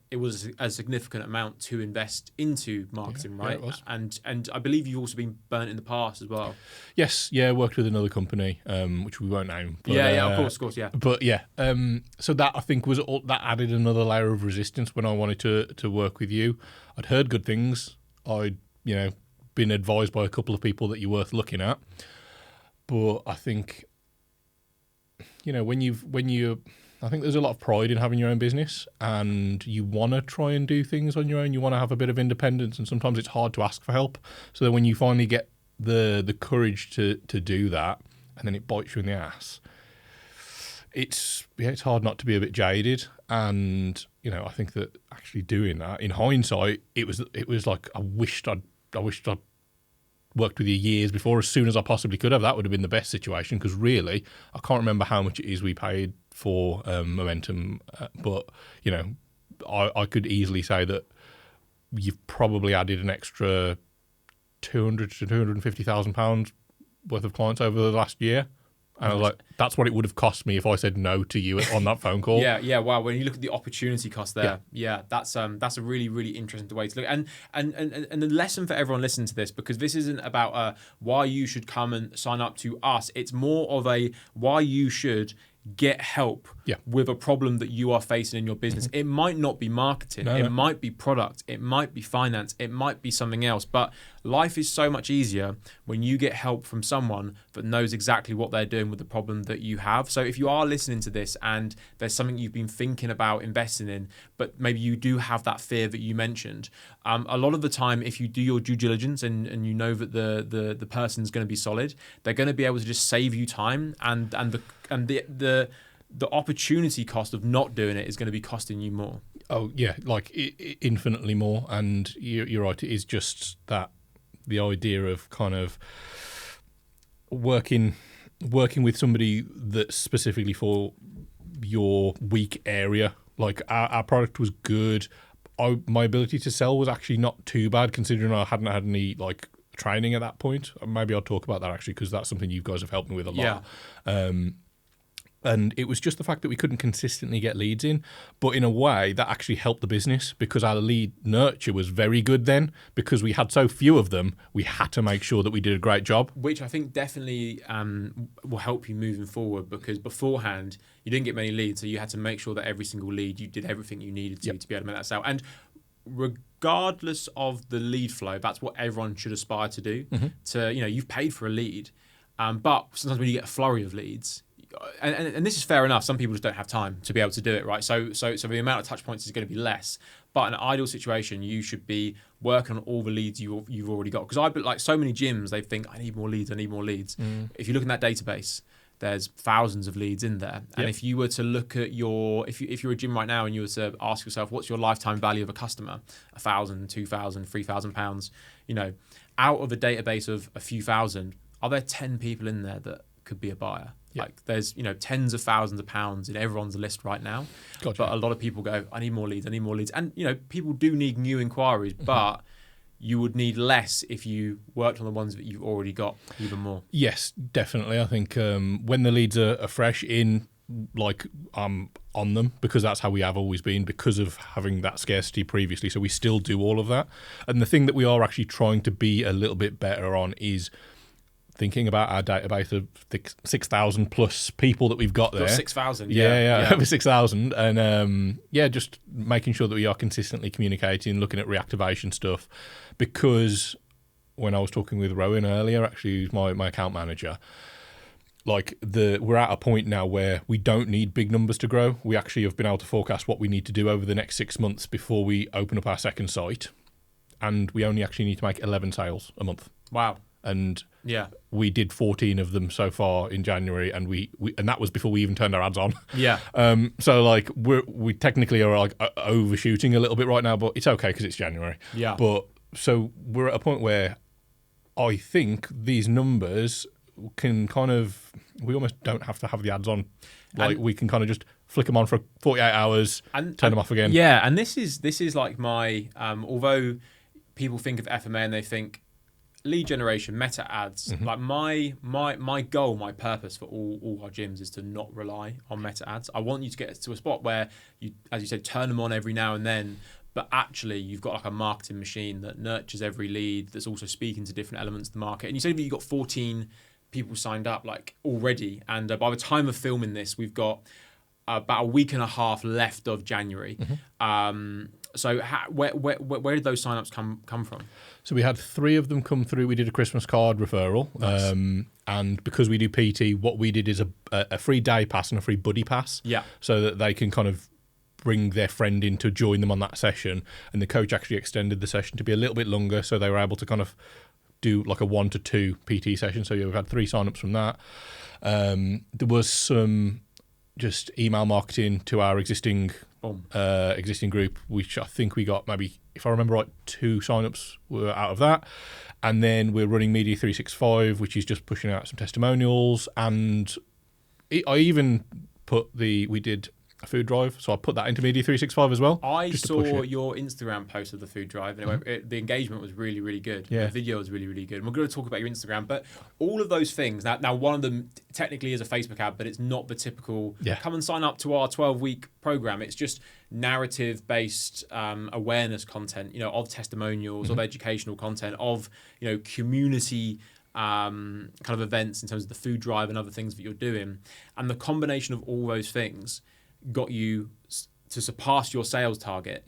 a significant amount to invest into marketing, right? Yeah, it was. And I believe you've also been burnt in the past as well. Yes, worked with another company, which we won't name. But, of course, yeah. But so that, I think, that added another layer of resistance when I wanted to work with you. I'd heard good things. I'd been advised by a couple of people that you're worth looking at. But I think I think there's a lot of pride in having your own business, and you want to try and do things on your own. You want to have a bit of independence, and sometimes it's hard to ask for help. So that when you finally get the courage to do that, and then it bites you in the ass, it's hard not to be a bit jaded. And I think that actually doing that, in hindsight, it was like I wished I'd worked with you years before, as soon as I possibly could have. That would have been the best situation, because really, I can't remember how much it is we paid for Momentum, but I could easily say that you've probably added an extra £200,000 to £250,000 worth of clients over the last year. And I was like, that's what it would have cost me if I said no to you on that phone call. Yeah. Wow. When you look at the opportunity cost there, that's a really, really interesting way to look. And the lesson for everyone listening to this, because this isn't about why you should come and sign up to us. It's more of a why you should get help with a problem that you are facing in your business. It might not be marketing, it might be product, it might be finance, it might be something else, but life is so much easier when you get help from someone that knows exactly what they're doing with the problem that you have. So if you are listening to this and there's something you've been thinking about investing in, but maybe you do have that fear that you mentioned, a lot of the time, if you do your due diligence and you know that the person's going to be solid, they're going to be able to just save you time, and the opportunity cost of not doing it is going to be costing you more. Oh yeah, like infinitely more. And you're right. It is just that the idea of kind of working with somebody that's specifically for your weak area. Like our product was good. My ability to sell was actually not too bad, considering I hadn't had any like training at that point. Maybe I'll talk about that actually, because that's something you guys have helped me with a lot. Yeah. And it was just the fact that we couldn't consistently get leads in. But in a way, that actually helped the business, because our lead nurture was very good then. Because we had so few of them, we had to make sure that we did a great job. Which I think definitely will help you moving forward, because beforehand, you didn't get many leads. So you had to make sure that every single lead, you did everything you needed to be able to make that sale. And regardless of the lead flow, that's what everyone should aspire to do. To, you've paid for a lead, but sometimes when you get a flurry of leads, and this is fair enough, some people just don't have time to be able to do it, right? So the amount of touch points is going to be less. But in an ideal situation, you should be working on all the leads you've already got. Because like so many gyms, they think, I need more leads. If you look in that database, there's thousands of leads in there. And if you were to look at if you're a gym right now and you were to ask yourself, what's your lifetime value of a customer? £1,000, £2,000, £3,000, out of a database of a few thousand, are there 10 people in there that could be a buyer? Like there's, tens of thousands of pounds in everyone's list right now. Gotcha. But a lot of people go, I need more leads. And, people do need new inquiries, but you would need less if you worked on the ones that you've already got even more. Yes, definitely. I think when the leads are fresh in, like on them, because that's how we have always been, because of having that scarcity previously. So we still do all of that. And the thing that we are actually trying to be a little bit better on is thinking about our database of 6,000 plus people that we've got there. 6,000, yeah, over 6,000. And just making sure that we are consistently communicating, looking at reactivation stuff. Because when I was talking with Rowan earlier, actually, who's my account manager, we're at a point now where we don't need big numbers to grow. We actually have been able to forecast what we need to do over the next 6 months before we open up our second site. And we only actually need to make 11 sales a month. Wow. And we did 14 of them so far in January, and we that was before we even turned our ads on. Yeah. So we technically are overshooting a little bit right now, but it's okay because it's January. Yeah. But so we're at a point where I think these numbers can we almost don't have to have the ads on. We can kind of just flick them on for 48 hours and turn them off again. Yeah, and this is like my although people think of FMA and they think lead generation, meta ads. Like my goal, my purpose for all our gyms is to not rely on meta ads. I want you to get to a spot where you, as you said, turn them on every now and then, but actually you've got like a marketing machine that nurtures every lead, that's also speaking to different elements of the market. And you said that you've got 14 people signed up already, and by the time of filming this, we've got about a week and a half left of January. So where did those signups come from? So we had 3 of them come through. We did a Christmas card referral. Nice. And because we do PT, what we did is a free day pass and a free buddy pass. Yeah. So that they can kind of bring their friend in to join them on that session. And the coach actually extended the session to be a little bit longer, so they were able to kind of do like a 1 to 2 PT session. So we've had 3 signups from that. There was some just email marketing to our existing group, which I think we got maybe, if I remember right, 2 signups were out of that. And then we're running Media 365, which is just pushing out some testimonials. And I even we did a food drive. So I put that into Media 365 as well. I just to push saw it. your Instagram post of the food drive, and the engagement was really, really good. Yeah. The video was really, really good. And we're going to talk about your Instagram, but all of those things. Now one of them technically is a Facebook ad, but it's not the typical. Yeah. Come and sign up to our 12-week program. It's just narrative-based awareness content, of testimonials, of educational content, of community. Kind of events in terms of the food drive and other things that you're doing, and the combination of all those things got you to surpass your sales target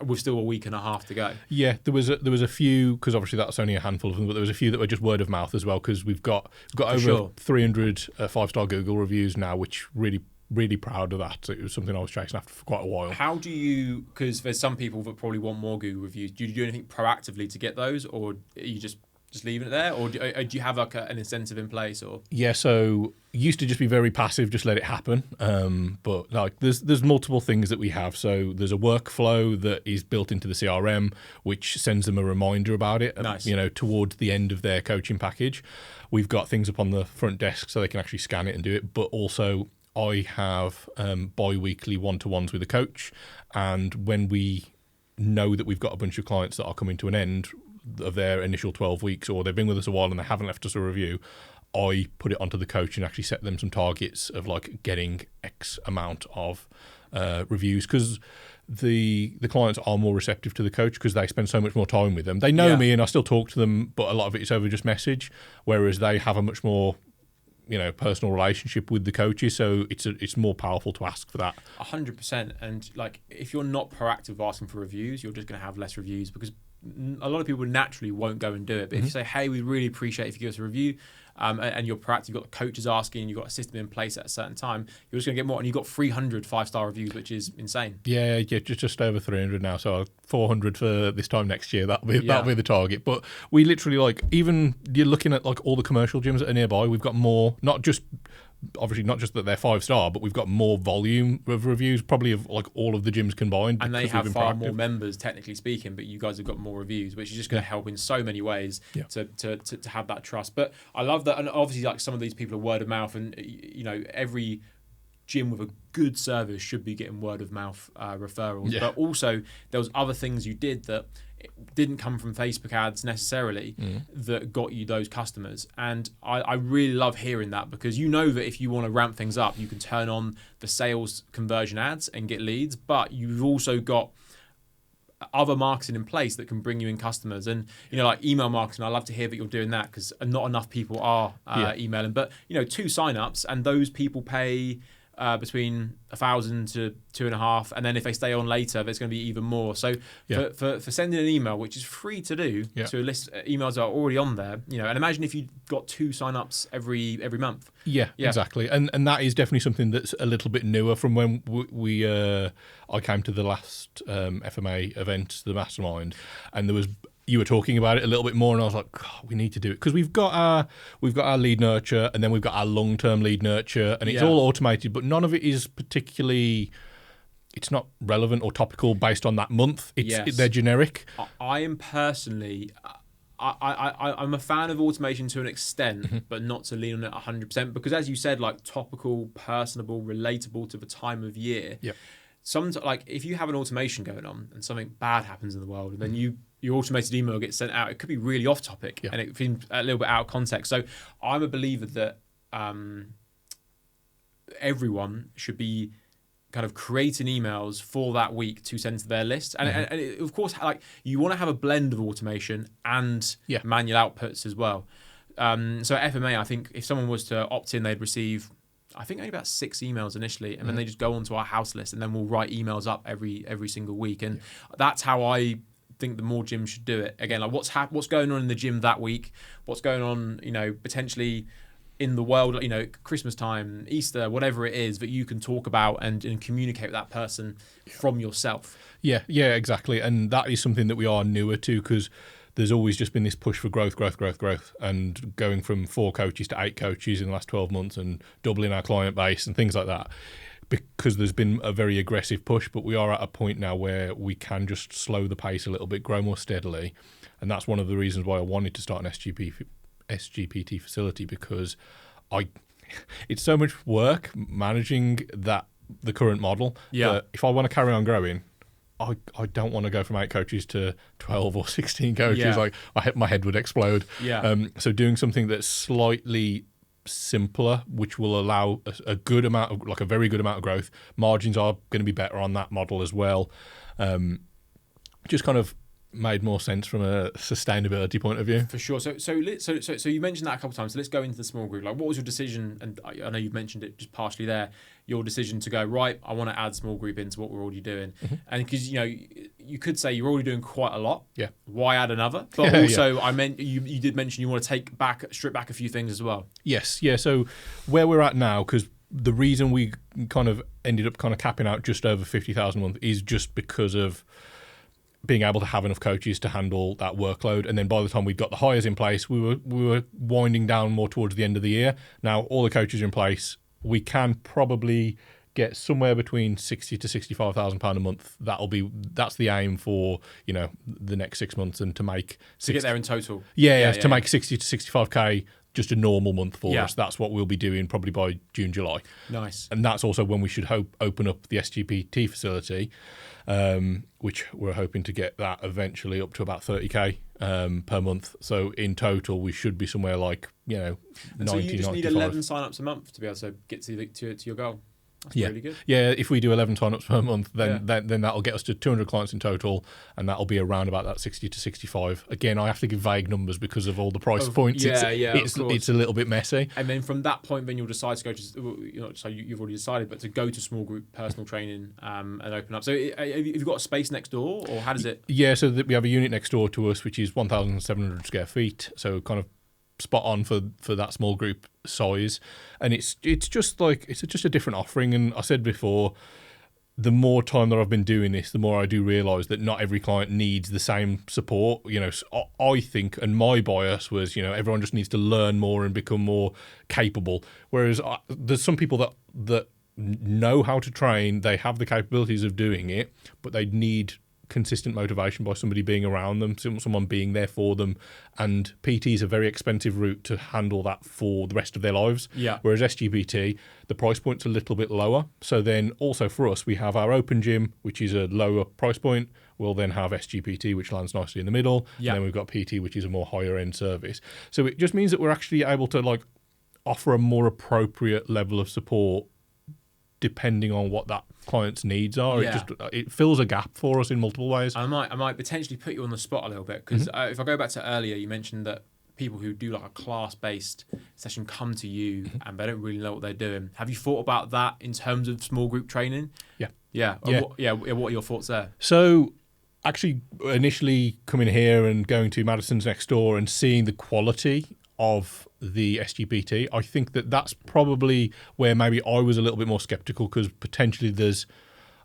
with still a week and a half to go. Yeah, there was a few, because obviously that's only a handful of them, but there was a few that were just word of mouth as well, because we've got over 300 5-star Google reviews now, which really proud of that. It was something I was chasing after for quite a while. How do you, because there's some people that probably want more Google reviews, do you do anything proactively to get those, or are you just leaving it there, or do you have like an incentive in place? Or yeah, so used to just be very passive, just let it happen. But like there's multiple things that we have. So there's a workflow that is built into the CRM, which sends them a reminder about it. Nice. Towards the end of their coaching package. We've got things up on the front desk so they can actually scan it and do it. But also I have bi-weekly one-to-ones with a coach, and when we know that we've got a bunch of clients that are coming to an end of their initial 12 weeks, or they've been with us a while and they haven't left us a review, I put it onto the coach and actually set them some targets of like getting X amount of reviews, because the clients are more receptive to the coach because they spend so much more time with them. They know me and I still talk to them, but a lot of it is over just message, whereas they have a much more personal relationship with the coaches, so it's more powerful to ask for that. 100%. And like, if you're not proactive asking for reviews, you're just going to have less reviews, because a lot of people naturally won't go and do it. But if you say, hey, we really appreciate if you give us a review, and you're proactive, you've got the coaches asking, you've got a system in place at a certain time, you're just going to get more. And you've got 300 5-star reviews, which is insane. Yeah, just over 300 now. So 400 for this time next year. That'll be the target. But we literally, even you're looking at like all the commercial gyms that are nearby, we've got more, not just that they're 5-star, but we've got more volume of reviews, probably of like all of the gyms combined. And they have far more members, technically speaking, but you guys have got more reviews, which is just going to help in so many ways to have that trust. But I love that, and obviously like some of these people are word of mouth, and every gym with a good service should be getting word of mouth referrals. Yeah. But also there was other things you did that didn't come from Facebook ads necessarily that got you those customers. And I really love hearing that, because that if you want to ramp things up, you can turn on the sales conversion ads and get leads, but you've also got other marketing in place that can bring you in customers. And like email marketing, I love to hear that you're doing that, because not enough people are emailing. But 2 signups, and those people pay between 1,000 to 2,500, and then if they stay on later, there's going to be even more. So for sending an email, which is free to do, to a list, emails are already on there. And imagine if you got 2 signups every month. Yeah, exactly. And that is definitely something that's a little bit newer from when I came to the last FMA event, the Mastermind, and there was. You were talking about it a little bit more, and I was like, God, we need to do it, because we've got our lead nurture, and then we've got our long-term lead nurture, and it's all automated, but none of it is particularly. It's not relevant or topical based on that month. They're generic. I am personally. I'm a fan of automation to an extent, but not to lean on it 100%, because as you said, like topical, personable, relatable to the time of year. Yeah. Like if you have an automation going on and something bad happens in the world, and then your automated email gets sent out, it could be really off topic and it seems a little bit out of context. So I'm a believer that everyone should be kind of creating emails for that week to send to their list. And of course, like you want to have a blend of automation and manual outputs as well. So at FMA, I think if someone was to opt in, they'd receive, I think, only about 6 emails initially, and then they just go onto our house list, and then we'll write emails up every single week. And that's how I think the more gyms should do it. Again, like what's going on in the gym that week, what's going on, potentially in the world, Christmas time, Easter, whatever it is that you can talk about and communicate with that person from yourself. Yeah, exactly. And that is something that we are newer to, because there's always just been this push for growth, and going from 4 coaches to 8 coaches in the last 12 months and doubling our client base and things like that, because there's been a very aggressive push. But we are at a point now where we can just slow the pace a little bit, grow more steadily. And that's one of the reasons why I wanted to start an SGPT facility, because it's so much work managing that the current model. Yeah. But if I want to carry on growing, I don't want to go from 8 coaches to 12 or 16 coaches. Yeah. Like my head would explode. Yeah. So doing something that's slightly simpler, which will allow a good amount of, like a very good amount of growth. Margins are going to be better on that model as well. Just kind of made more sense from a sustainability point of view. For sure. So you mentioned that a couple of times. So let's go into the small group. Like, what was your decision? And I know you've mentioned it just partially there. Your decision to go, right, I want to add small group into what we're already doing. And because, you could say you're already doing quite a lot. Yeah. Why add another? But also, I meant you did mention you want to strip back a few things as well. Yes. Yeah. So where we're at now, because the reason we kind of ended up kind of capping out just over 50,000 a month is just because of being able to have enough coaches to handle that workload. And then by the time we'd got the hires in place, we were winding down more towards the end of the year. Now all the coaches are in place. We can probably get somewhere between 60 to 65,000 pound a month. That's the aim for the next 6 months, and to make get there in total. To make 60 to 65k just a normal month for us. That's what we'll be doing probably by June, July. Nice. And that's also when we should open up the SGPT facility, which we're hoping to get that eventually up to about 30k per month. So in total, we should be somewhere like 90, so you just 95. need 11 sign-ups a month to be able to get to your goal. That's really good. Yeah, if we do 11 sign-ups per month, then that'll get us to 200 clients in total, and that'll be around about that 60 to 65. Again, I have to give vague numbers because of all the price points. It's a little bit messy. And then from that point, then you'll decide to go to, so you've already decided, but to go to small group personal training and open up. So have you got a space next door, or how does it? Yeah, so we have a unit next door to us, which is 1,700 square feet. So kind of spot on for that small group size, and it's just a different offering. And I said before, the more time that I've been doing this, the more I do realise that not every client needs the same support. I think, and my bias was, everyone just needs to learn more and become more capable. Whereas there's some people that know how to train, they have the capabilities of doing it, but they need consistent motivation by somebody being around them, someone being there for them. And PT is a very expensive route to handle that for the rest of their lives. Yeah. Whereas SGPT, the price point's a little bit lower. So then also for us, we have our open gym, which is a lower price point. We'll then have SGPT, which lands nicely in the middle. Yeah. And then we've got PT, which is a more higher end service. So it just means that we're actually able to offer a more appropriate level of support depending on what that client's needs are. Yeah. It fills a gap for us in multiple ways. I might potentially put you on the spot a little bit, because if I go back to earlier, you mentioned that people who do like a class-based session come to you and they don't really know what they're doing. Have you thought about that in terms of small group training? Yeah. What are your thoughts there? So actually initially coming here and going to Madison's next door and seeing the quality of the SGPT, I think that's probably where maybe I was a little bit more skeptical, because potentially there's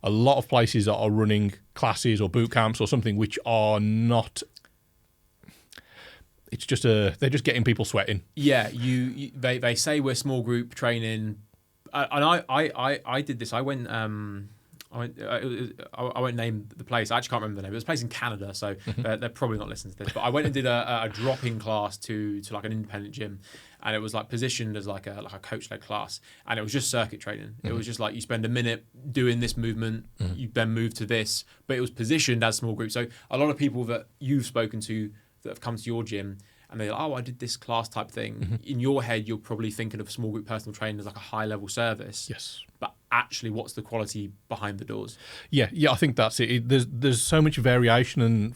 a lot of places that are running classes or boot camps or something which are not. It's just they're just getting people sweating. Yeah, they say we're small group training, and I did this. I went. I won't name the place. I actually can't remember the name. It was a place in Canada, so they're probably not listening to this. But I went and did a drop-in class to like an independent gym, and it was like positioned as like a coach-led class, and it was just circuit training. It was just like you spend a minute doing this movement, you then move to this, but it was positioned as small group. So a lot of people that you've spoken to that have come to your gym, and they're like, I did this class type thing. In your head, you're probably thinking of small group personal training as like a high-level service. Yes. But actually, what's the quality behind the doors? Yeah, I think that's it. There's so much variation, and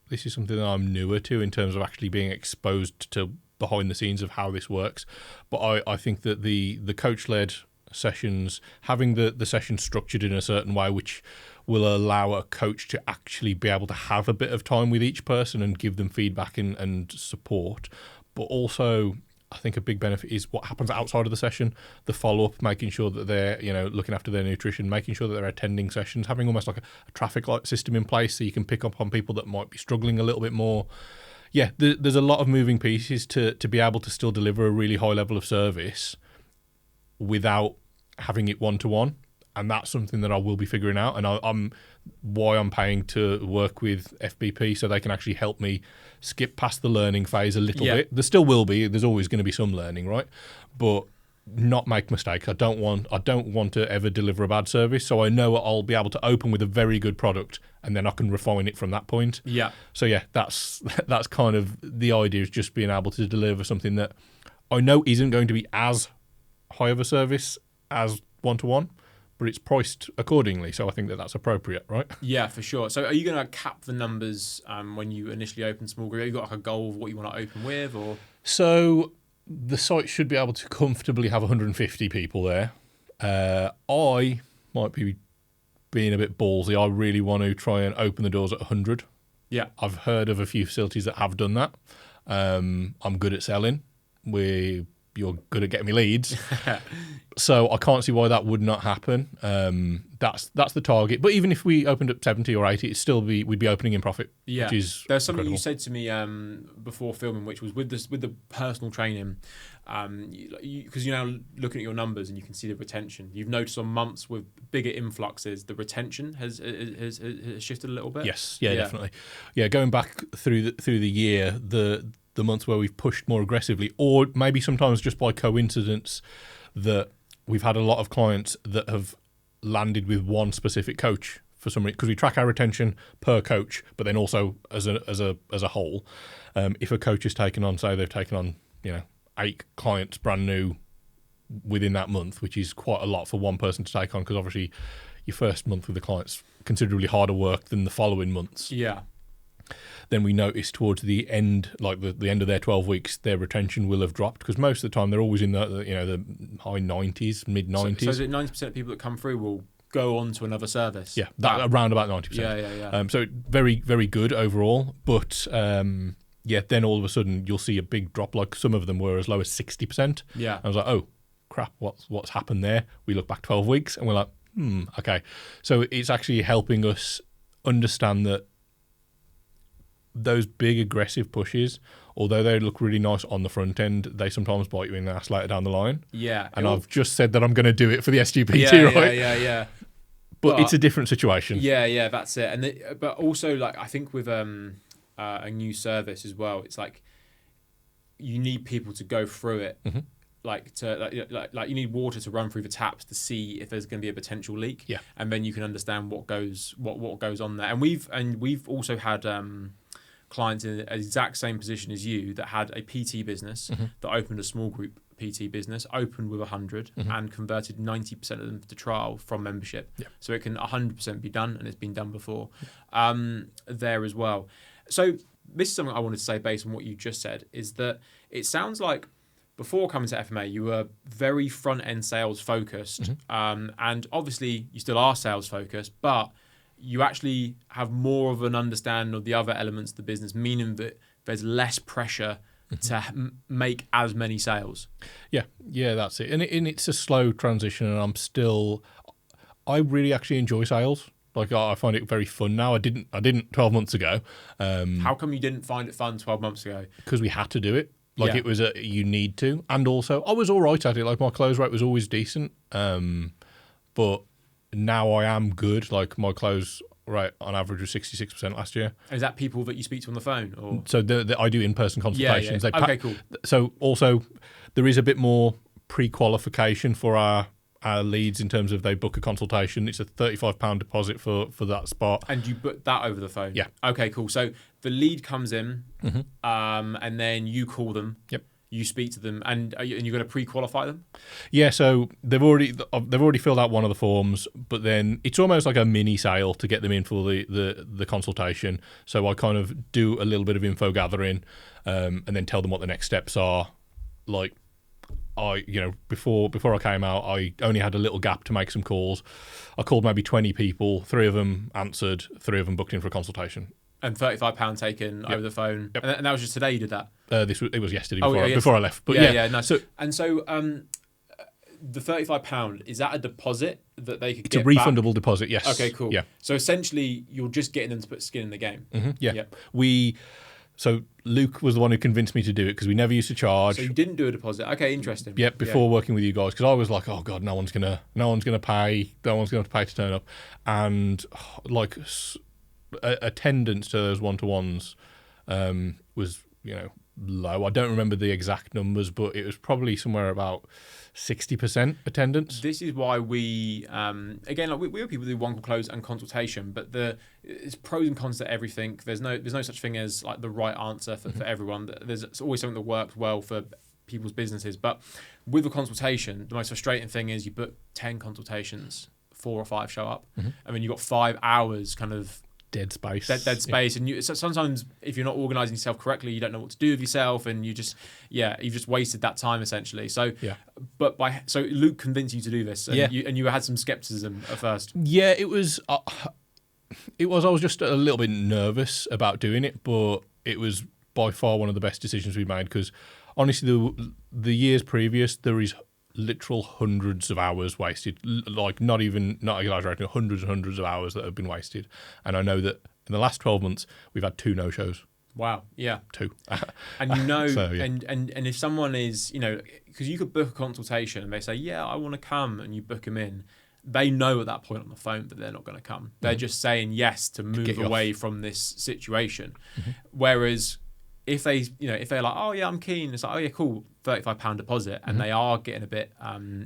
this is something that I'm newer to in terms of actually being exposed to behind the scenes of how this works. But I think that the coach-led sessions, having the session structured in a certain way, which will allow a coach to actually be able to have a bit of time with each person and give them feedback and support. But also, I think a big benefit is what happens outside of the session, the follow-up, making sure that they're looking after their nutrition, making sure that they're attending sessions, having almost like a traffic light system in place so you can pick up on people that might be struggling a little bit more. Yeah, there's a lot of moving pieces to be able to still deliver a really high level of service without having it one-to-one. And that's something that I will be figuring out, and I'm paying to work with FBP so they can actually help me skip past the learning phase a little bit. There still will be. There's always going to be some learning, right? But not make mistakes. I don't want to ever deliver a bad service. So I know I'll be able to open with a very good product, and then I can refine it from that point. Yeah. So yeah, that's kind of the idea, is just being able to deliver something that I know isn't going to be as high of a service as one-to-one, but it's priced accordingly. So I think that that's appropriate, right? Yeah, for sure. So are you going to cap the numbers when you initially open small group? Have you got like a goal of what you want to open with, or? So the site should be able to comfortably have 150 people there. I might be being a bit ballsy. I really want to try and open the doors at 100. Yeah. I've heard of a few facilities that have done that. I'm good at selling. You're good at getting me leads. So I can't see why that would not happen. That's the target. But even if we opened up 70 or 80, we'd be opening in profit. Yeah. Which is There's something incredible. you said to me before filming, which was with the personal training, because you're now looking at your numbers and you can see the retention. You've noticed on months with bigger influxes, the retention has shifted a little bit. Yes, yeah, definitely. Yeah, going back through the year, the months where we've pushed more aggressively, or maybe sometimes just by coincidence, that we've had a lot of clients that have landed with one specific coach for some reason, because we track our retention per coach, but then also as a whole. If a coach is taken on, say they've taken on 8 clients brand new within that month, which is quite a lot for one person to take on, because obviously your first month with the client's considerably harder work than the following months. Yeah. Then we notice towards the end, like the end of their 12 weeks, their retention will have dropped, because most of the time they're always in the high 90s, mid 90s. So is it 90% of people that come through will go on to another service? Yeah, around about 90%. Yeah. So very, very good overall. But then all of a sudden you'll see a big drop. Like some of them were as low as 60%. Yeah. I was like, oh crap, what's happened there? We look back 12 weeks and we're like, okay. So it's actually helping us understand that those big aggressive pushes, although they look really nice on the front end, they sometimes bite you in the ass later down the line. Yeah. And I've just said that I'm going to do it for the SGPT, right? Yeah. But it's a different situation. Yeah, that's it. And but also, like, I think with a new service as well, it's like you need people to go through it. Mm-hmm. Like you need water to run through the taps to see if there's going to be a potential leak. Yeah. And then you can understand what goes on there. And we've also had clients in the exact same position as you that had a PT business that opened a small group PT business, opened with 100 and converted 90% of them to trial from membership. Yeah. So it can 100% be done, and it's been done before there as well. So this is something I wanted to say based on what you just said, is that it sounds like before coming to FMA, you were very front-end sales focused, and obviously you still are sales focused, but you actually have more of an understanding of the other elements of the business, meaning that there's less pressure to make as many sales. Yeah, that's it. And it's a slow transition, and I really actually enjoy sales. Like, I find it very fun now. I didn't 12 months ago. How come you didn't find it fun 12 months ago? Because we had to do it. Like, it was you need to. And also, I was all right at it. Like, my close rate was always decent. But now I am good. Like, my close rate on average was 66% last year. Is that people that you speak to on the phone? Or? So I do in-person consultations. Yeah. Okay, cool. So also, there is a bit more pre-qualification for our leads in terms of they book a consultation. It's a £35 deposit for that spot. And you book that over the phone? Yeah. Okay, cool. So the lead comes in, and then you call them. Yep. You speak to them, and you're going to pre-qualify them? Yeah, so they've already filled out one of the forms, but then it's almost like a mini sale to get them in for the consultation. So I kind of do a little bit of info gathering, and then tell them what the next steps are. Like, before I came out, I only had a little gap to make some calls. I called maybe 20 people, 3 of them answered, 3 of them booked in for a consultation. And £35 taken over the phone. Yep. And that was just today you did that? It was yesterday yes. before I left. But nice. So the £35, is that a deposit that they could get It's a refundable deposit, yes. Okay, cool. Yeah. So essentially, you're just getting them to put skin in the game. Mm-hmm, yeah. Yep. So Luke was the one who convinced me to do it, because we never used to charge. So you didn't do a deposit. Okay, interesting. Yep, before working with you guys, because I was like, oh god, no one's gonna pay, no one's gonna have to pay to turn up, and attendance to those one-to-ones was low. I don't remember the exact numbers, but it was probably somewhere about 60% attendance. This is why we, again, like we have people do one call close and consultation, but it's pros and cons to everything. There's no such thing as like the right answer for everyone. There's always something that works well for people's businesses. But with a consultation, the most frustrating thing is you book 10 consultations, 4 or 5 show up, and then you've got 5 hours kind of dead space. Dead space, and sometimes if you're not organising yourself correctly, you don't know what to do with yourself, and you've just wasted that time essentially. So, so Luke convinced you to do this, and you had some skepticism at first. Yeah, it was. I was just a little bit nervous about doing it, but it was by far one of the best decisions we made because honestly, the years previous, there is literal hundreds of hours wasted, like not exaggerating, hundreds and hundreds of hours that have been wasted. And I know that in the last 12 months, we've had 2 no-shows. Wow. Yeah. 2. And So, yeah. and if someone is, because you could book a consultation and they say, yeah, I want to come, and you book them in, they know at that point on the phone that they're not going to come. They're just saying yes to move away from this situation. Whereas if they're like, oh yeah, I'm keen, it's like, oh yeah, cool, £35 deposit, and they are getting a bit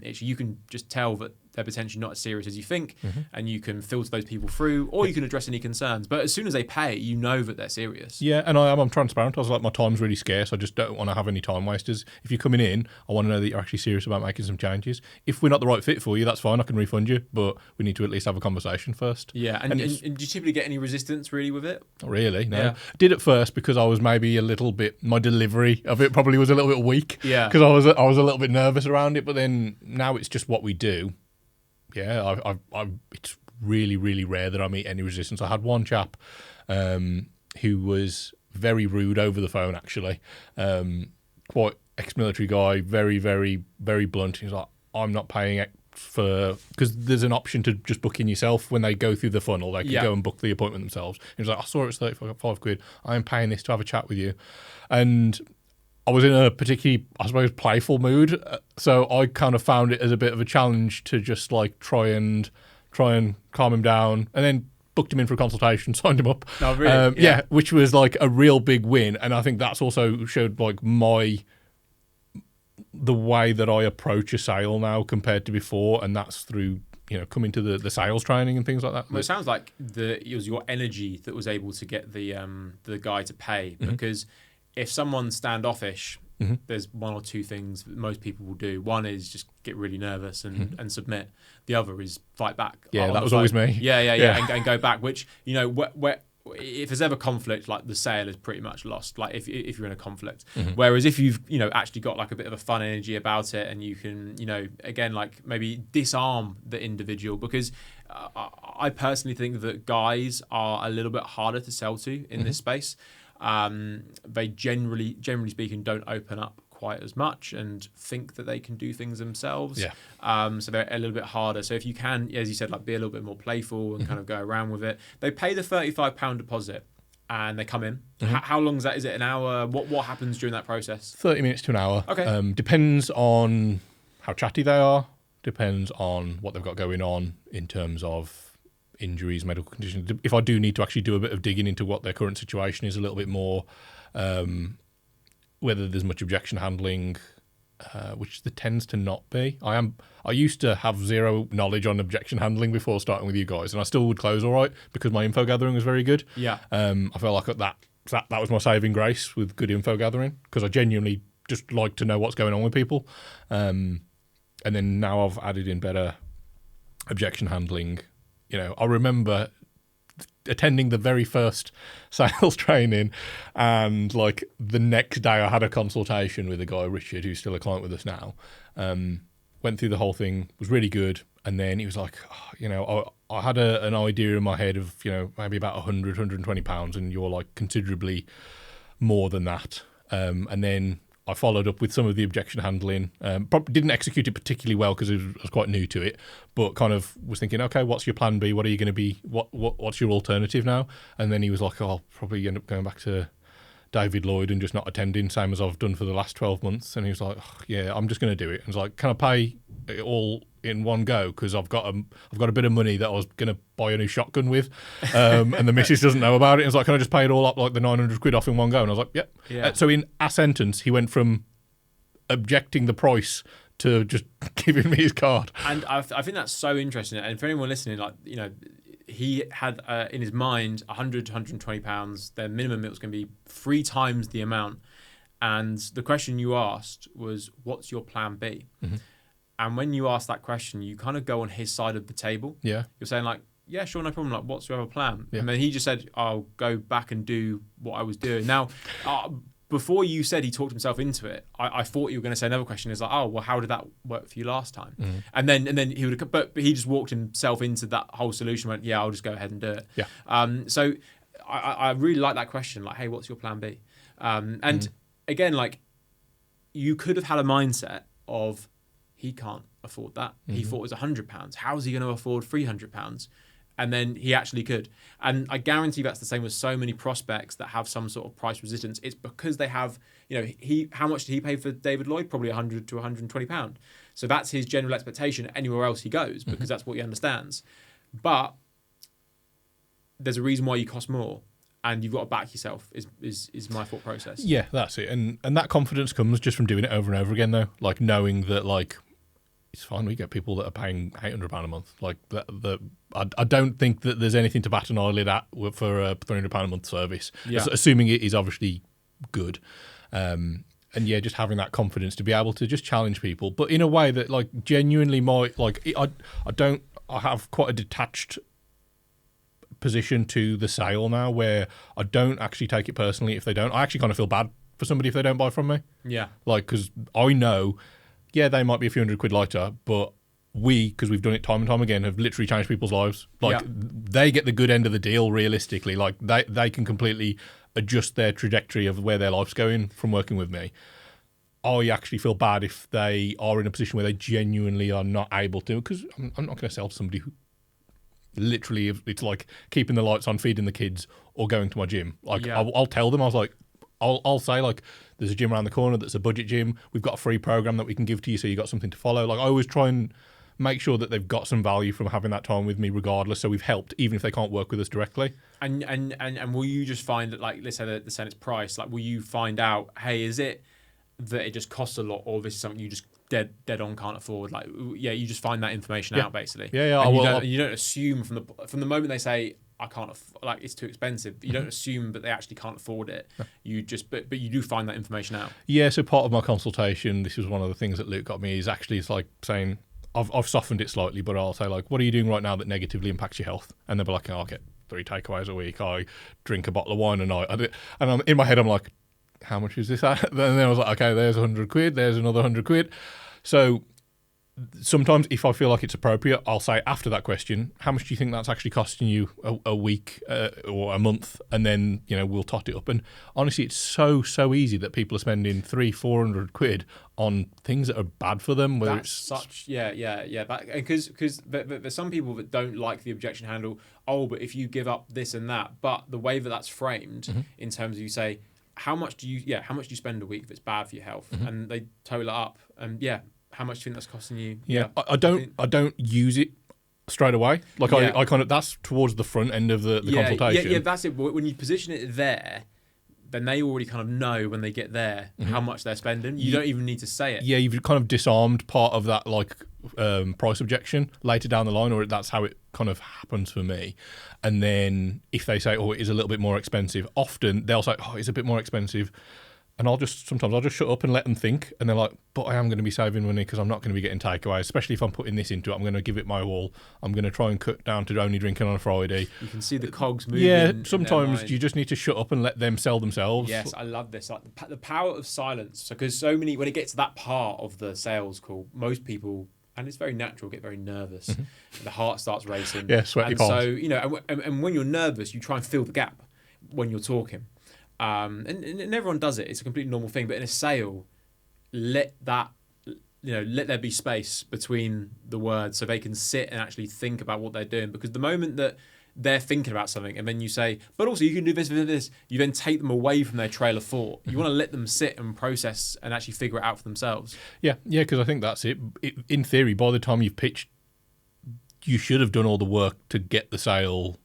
itchy, you can just tell that they're potentially not as serious as you think, and you can filter those people through, or you can address any concerns. But as soon as they pay, you know that they're serious. Yeah, and I'm transparent. I was like, my time's really scarce. I just don't want to have any time wasters. If you're coming in, I want to know that you're actually serious about making some changes. If we're not the right fit for you, that's fine. I can refund you, but we need to at least have a conversation first. Yeah, and do you typically get any resistance really with it? Not really, no. Yeah. Did at first because I was maybe a little bit, my delivery of it probably was a little bit weak. Yeah. Because I was a little bit nervous around it, but then now it's just what we do. Yeah, it's really, really rare that I meet any resistance. I had one chap who was very rude over the phone, actually. Quite ex-military guy, very, very, very blunt. He's like, I'm not paying because there's an option to just book in yourself when they go through the funnel. They can go and book the appointment themselves. He was like, I saw it was 35 quid. I am paying this to have a chat with you. And I was in a particularly, I suppose, playful mood, so I kind of found it as a bit of a challenge to just like try and calm him down, and then booked him in for a consultation, signed him up. Oh, really? Yeah, which was like a real big win, and I think that's also showed like the way that I approach a sale now compared to before, and that's through coming to the sales training and things like that. Well, it sounds like it was your energy that was able to get the guy to pay, because if someone's standoffish, there's 1 or 2 things that most people will do. One is just get really nervous and submit. The other is fight back. Yeah, that was always me. Yeah. And go back, which, if there's ever conflict, like the sale is pretty much lost, like if you're in a conflict. Whereas if you've, actually got like a bit of a fun energy about it, and you can, again, like maybe disarm the individual, because I personally think that guys are a little bit harder to sell to in this space. They generally speaking don't open up quite as much and think that they can do things themselves. So they're a little bit harder. So if you can, as you said, like be a little bit more playful and kind of go around with it. They pay the £35 deposit and they come in. How long is that? Is it an hour? What happens during that process? 30 minutes to an hour. Okay. Depends on how chatty they are. Depends on what they've got going on in terms of injuries, medical conditions. If I do need to actually do a bit of digging into what their current situation is a little bit more, whether there's much objection handling, which there tends to not be. I used to have zero knowledge on objection handling before starting with you guys, and I still would close all right because my info gathering was very good. Yeah. I felt like that was my saving grace with good info gathering, because I genuinely just like to know what's going on with people. And then now I've added in better objection handling. I remember attending the very first sales training, and like the next day I had a consultation with a guy, Richard, who's still a client with us now. Went through the whole thing, was really good. And then he was like, I had an idea in my head of, maybe about 100, 120 pounds, and you're like considerably more than that. And then I followed up with some of the objection handling. Probably didn't execute it particularly well because I was quite new to it, but kind of was thinking, okay, what's your plan B? What are you going to be? What's your alternative now? And then he was like, I'll probably end up going back to David Lloyd and just not attending, same as I've done for the last 12 months. And he was like, yeah, I'm just going to do it. And I was like, can I pay it all in one go because I've got a bit of money that I was going to buy a new shotgun with, and the missus doesn't know about it. It's like, can I just pay it all up, like the 900 quid off in one go? And I was like, yep. Yeah. So in a sentence, he went from objecting the price to just giving me his card. And I think that's so interesting. And for anyone listening, like, he had in his mind 100 to 120 pounds. Their minimum it was going to be 3 times the amount. And the question you asked was, what's your plan B? Mm-hmm. And when you ask that question, you kind of go on his side of the table. Yeah. You're saying like, yeah, sure, no problem. Like, what's your other plan? Yeah. And then he just said, I'll go back and do what I was doing. Now, before you said he talked himself into it, I thought you were going to say another question. Is like, oh, well, how did that work for you last time? Mm-hmm. And then he would, but he just walked himself into that whole solution. Went, yeah, I'll just go ahead and do it. Yeah. So I really like that question. Like, hey, what's your plan B? And again, like, you could have had a mindset of he can't afford that. He thought it was £100. How is he going to afford £300? And then he actually could. And I guarantee that's the same with so many prospects that have some sort of price resistance. It's because they have, how much did he pay for David Lloyd? Probably 100 to 120 pound. So that's his general expectation anywhere else he goes, because that's what he understands. But there's a reason why you cost more, and you've got to back yourself is my thought process. Yeah, that's it. And that confidence comes just from doing it over and over again, though. Like, knowing that, like, it's fine. We get people that are paying £800 a month. Like, I don't think that there's anything to bat an eyelid at for a £300 a month service. Yeah. Assuming it is obviously good. And yeah, just having that confidence to be able to just challenge people, but in a way that, like, genuinely might, like, I have quite a detached position to the sale now, where I don't actually take it personally if they don't. I actually kind of feel bad for somebody if they don't buy from me. Yeah. Like, because I know, yeah, they might be a few hundred quid lighter, but because we've done it time and time again, have literally changed people's lives. Like, they get the good end of the deal realistically. Like, they can completely adjust their trajectory of where their life's going from working with me. I actually feel bad if they are in a position where they genuinely are not able to, because I'm not going to sell to somebody who literally, it's like keeping the lights on, feeding the kids, or going to my gym. Like, I'll tell them, I was like, I'll say, like, there's a gym around the corner that's a budget gym. We've got a free program that we can give to you, so you got something to follow. Like, I always try and make sure that they've got some value from having that time with me, regardless. So we've helped, even if they can't work with us directly. And will you just find that, like, let's say the Senate's price, like, will you find out, hey, is it that it just costs a lot, or this is something you just dead on can't afford? Like, yeah, you just find that information out, basically. Yeah. And you don't assume from the moment they say, I can't, like, it's too expensive. You don't assume that they actually can't afford it. No. You just, but you do find that information out. Yeah. So part of my consultation, this was one of the things that Luke got me, is actually, it's like saying, I've softened it slightly, but I'll say, like, what are you doing right now that negatively impacts your health? And they'll be like, I'll get 3 takeaways a week. I drink a bottle of wine a night. And in my head, I'm like, how much is this at? And then I was like, okay, there's 100 quid. There's another 100 quid. So sometimes if I feel like it's appropriate, I'll say after that question, how much do you think that's actually costing you a week or a month? And then, we'll tot it up. And honestly, it's so easy that people are spending 300-400 quid on things that are bad for them. That's such, yeah. Because there's some people that don't like the objection handle. Oh, but if you give up this and that. But the way that that's framed in terms of, you say, how much do you spend a week if it's bad for your health? And they total it up. And how much do you think that's costing you? Yeah, I don't use it straight away. Like, I kind of, that's towards the front end of the consultation. Yeah, that's it. When you position it there, then they already kind of know when they get there how much they're spending. You don't even need to say it. Yeah, you've kind of disarmed part of that, like, price objection later down the line, or that's how it kind of happens for me. And then if they say, oh, it is a little bit more expensive, often they'll say, oh, it's a bit more expensive. And sometimes I'll just shut up and let them think. And they're like, but I am going to be saving money because I'm not going to be getting takeaways, especially if I'm putting this into it. I'm going to give it my all. I'm going to try and cut down to only drinking on a Friday. You can see the cogs moving. Yeah, sometimes you just need to shut up and let them sell themselves. Yes, I love this. Like, the power of silence. Because so many, when it gets to that part of the sales call, most people, and it's very natural, get very nervous. The heart starts racing. Yeah, sweaty palms. So, and when you're nervous, you try and fill the gap when you're talking. And everyone does it. It's a completely normal thing. But in a sale, let there be space between the words so they can sit and actually think about what they're doing. Because the moment that they're thinking about something, and then you say, but also you can do this. You then take them away from their trail of thought. You want to let them sit and process and actually figure it out for themselves. Yeah, because I think that's it. In theory, by the time you've pitched, you should have done all the work to get the sale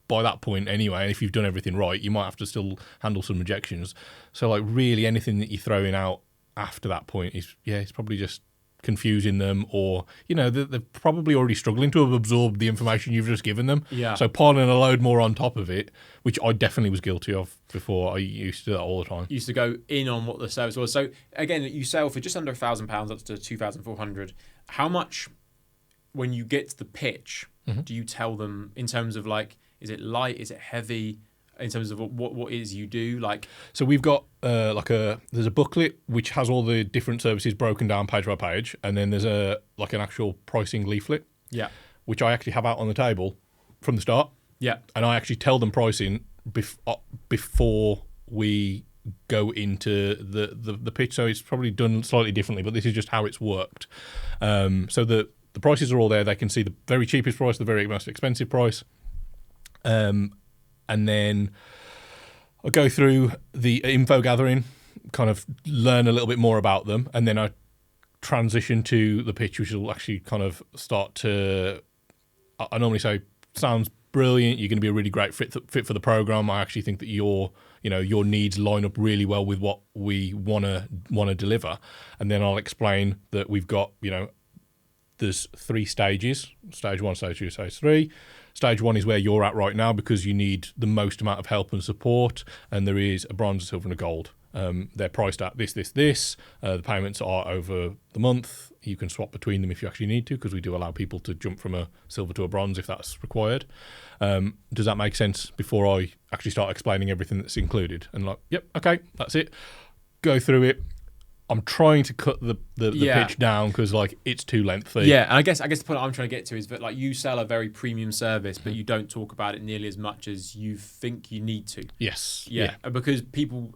by that point anyway. And if you've done everything right, you might have to still handle some rejections. So like really anything that you're throwing out after that point is, it's probably just confusing them, or they're probably already struggling to have absorbed the information you've just given them. So piling a load more on top of it, which I definitely was guilty of before. I used to do that all the time. Used to go in on what the service was. So again, you sell for just under £1,000 up to 2,400. How much, when you get to the pitch, do you tell them in terms of like, is it light, is it heavy, in terms of what it is you do? Like, so we've got there's a booklet which has all the different services broken down page by page, and then there's an actual pricing leaflet, which I actually have out on the table from the start, and I actually tell them pricing before we go into the pitch. So it's probably done slightly differently, but this is just how it's worked. So the prices are all there. They can see the very cheapest price, the very most expensive price. And then I go through the info gathering, kind of learn a little bit more about them, and then I transition to the pitch, which will actually kind of start to, I normally say, sounds brilliant, you're going to be a really great fit for the program. I actually think that your needs line up really well with what we want to deliver. And then I'll explain that we've got, there's 3 stages, stage 1, stage 2, stage 3. Stage 1 is where you're at right now because you need the most amount of help and support, and there is a bronze, a silver and a gold. They're priced at this. The payments are over the month. You can swap between them if you actually need to, because we do allow people to jump from a silver to a bronze if that's required. Does that make sense before I actually start explaining everything that's included? And like, yep, okay, that's it. Go through it. I'm trying to cut the pitch down because like it's too lengthy. Yeah, and I guess the point I'm trying to get to is that like you sell a very premium service, but you don't talk about it nearly as much as you think you need to. Yes. Yeah. Because people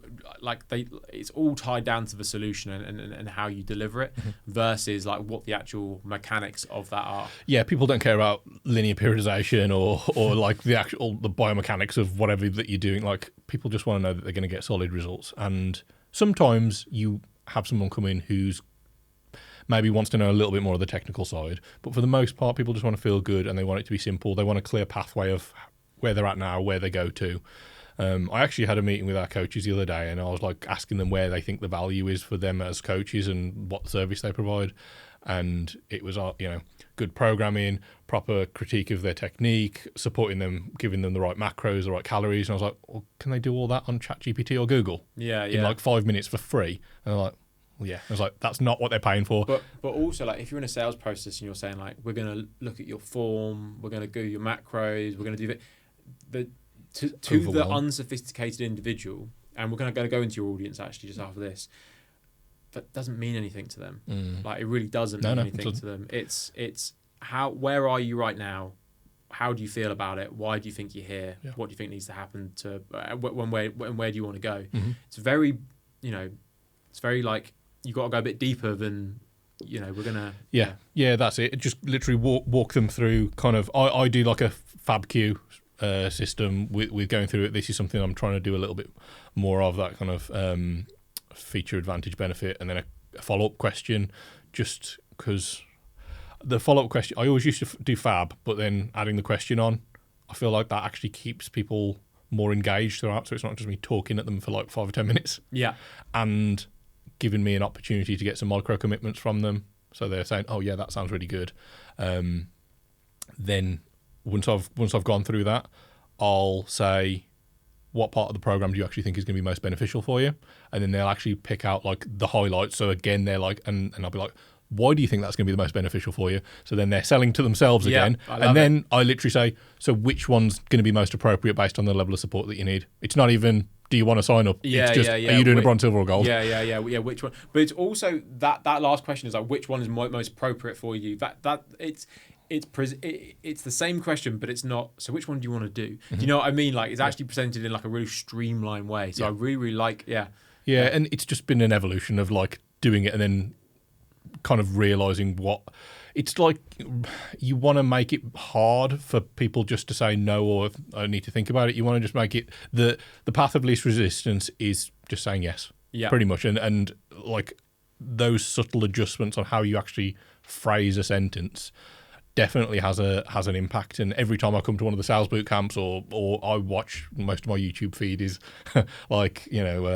it's all tied down to the solution and how you deliver it versus like what the actual mechanics of that are. Yeah, people don't care about linear periodization or like the biomechanics of whatever that you're doing. Like people just want to know that they're going to get solid results, and sometimes you have someone come in who's maybe wants to know a little bit more of the technical side, but for the most part people just want to feel good and they want it to be simple. They want a clear pathway of where they're at now, where they go to. I actually had a meeting with our coaches the other day, and I was like asking them where they think the value is for them as coaches and what service they provide, and it was good programming, proper critique of their technique, supporting them, giving them the right macros, the right calories. And I was like, well, can they do all that on ChatGPT or Google? In like 5 minutes for free? And they're like, well, yeah. I was like, that's not what they're paying for. But also, like, if you're in a sales process and you're saying, like, we're going to look at your form, we're going to go your macros, we're going to do that, to the unsophisticated individual, and we're going to go into your audience actually just after this, that doesn't mean anything to them. Like, it really doesn't mean anything to them. It's where are you right now? How do you feel about it? Why do you think you're here? Yeah. What do you think needs to happen to where do you want to go? It's very, it's very like you got to go a bit deeper than, we're gonna. Yeah, that's it. Just literally walk them through. Kind of, I do like a FabQ system with going through it. This is something I'm trying to do a little bit more of, that kind of feature, advantage, benefit, and then a follow-up question, just because the follow-up question, I always used to do fab, but then adding the question on, I feel like that actually keeps people more engaged throughout, so it's not just me talking at them for like 5 or 10 minutes. And giving me an opportunity to get some micro commitments from them, so they're saying, oh yeah, that sounds really good. Then once I've gone through that, I'll say, what part of the program do you actually think is going to be most beneficial for you? And then they'll actually pick out like the highlights. So again, they're like, and I'll be like, why do you think that's going to be the most beneficial for you? So then they're selling to themselves again. And then I literally say, so which one's going to be most appropriate based on the level of support that you need? It's not even, do you want to sign up? It's just, are you doing a bronze, silver or gold? Yeah, which one? But it's also that last question is like, which one is most appropriate for you? It's the same question, but it's not. So which one do you want to do? Do you know what I mean? Like, it's actually presented in like a really streamlined way. So I really, really like. Yeah, and it's just been an evolution of like doing it and then kind of realizing what it's like you want to make it hard for people just to say no, or I need to think about it. You want to just make it the path of least resistance is just saying yes, pretty much, and like those subtle adjustments on how you actually phrase a sentence definitely has an impact. And every time I come to one of the sales boot camps, or I watch, most of my YouTube feed is like, you know,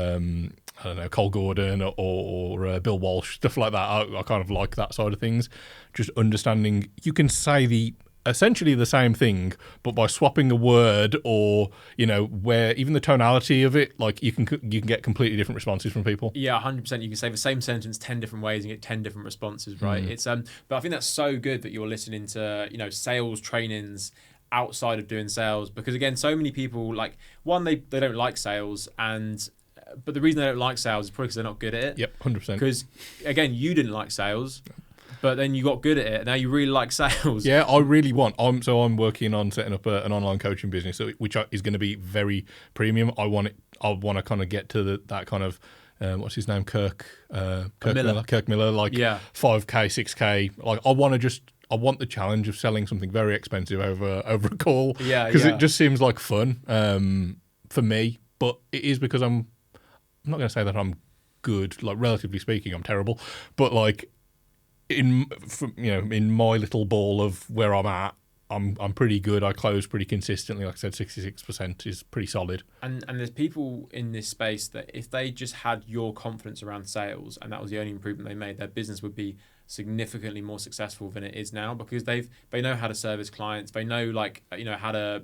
I don't know, Cole Gordon or Bill Walsh, stuff like that. I kind of like that side of things. Just understanding you can say essentially the same thing, but by swapping a word, or, you know, where even the tonality of it, like you can get completely different responses from people. Yeah, 100%. You can say the same sentence 10 different ways and get 10 different responses, right? It's but I think that's so good that you're listening to, you know, sales trainings outside of doing sales, because again, so many people, like, one, they don't like sales, but the reason they don't like sales is probably because they're not good at it. Yep, 100%. Because again, you didn't like sales, but then you got good at it. Now you really like sales. Yeah, I really want. I'm working on setting up an online coaching business, which is going to be very premium. I want to kind of get to that kind of what's his name, Kirk Miller, like 5K, 6K. Like I want the challenge of selling something very expensive over a call. Because it just seems like fun for me. But it is because I'm not going to say that I'm good. Like, relatively speaking, I'm terrible. But like, in my little ball of where I'm at, I'm pretty good. I close pretty consistently. Like I said, 66% is pretty solid. And there's people in this space that if they just had your confidence around sales, and that was the only improvement they made, their business would be significantly more successful than it is now, because they know how to service clients. They know, like, you know, how to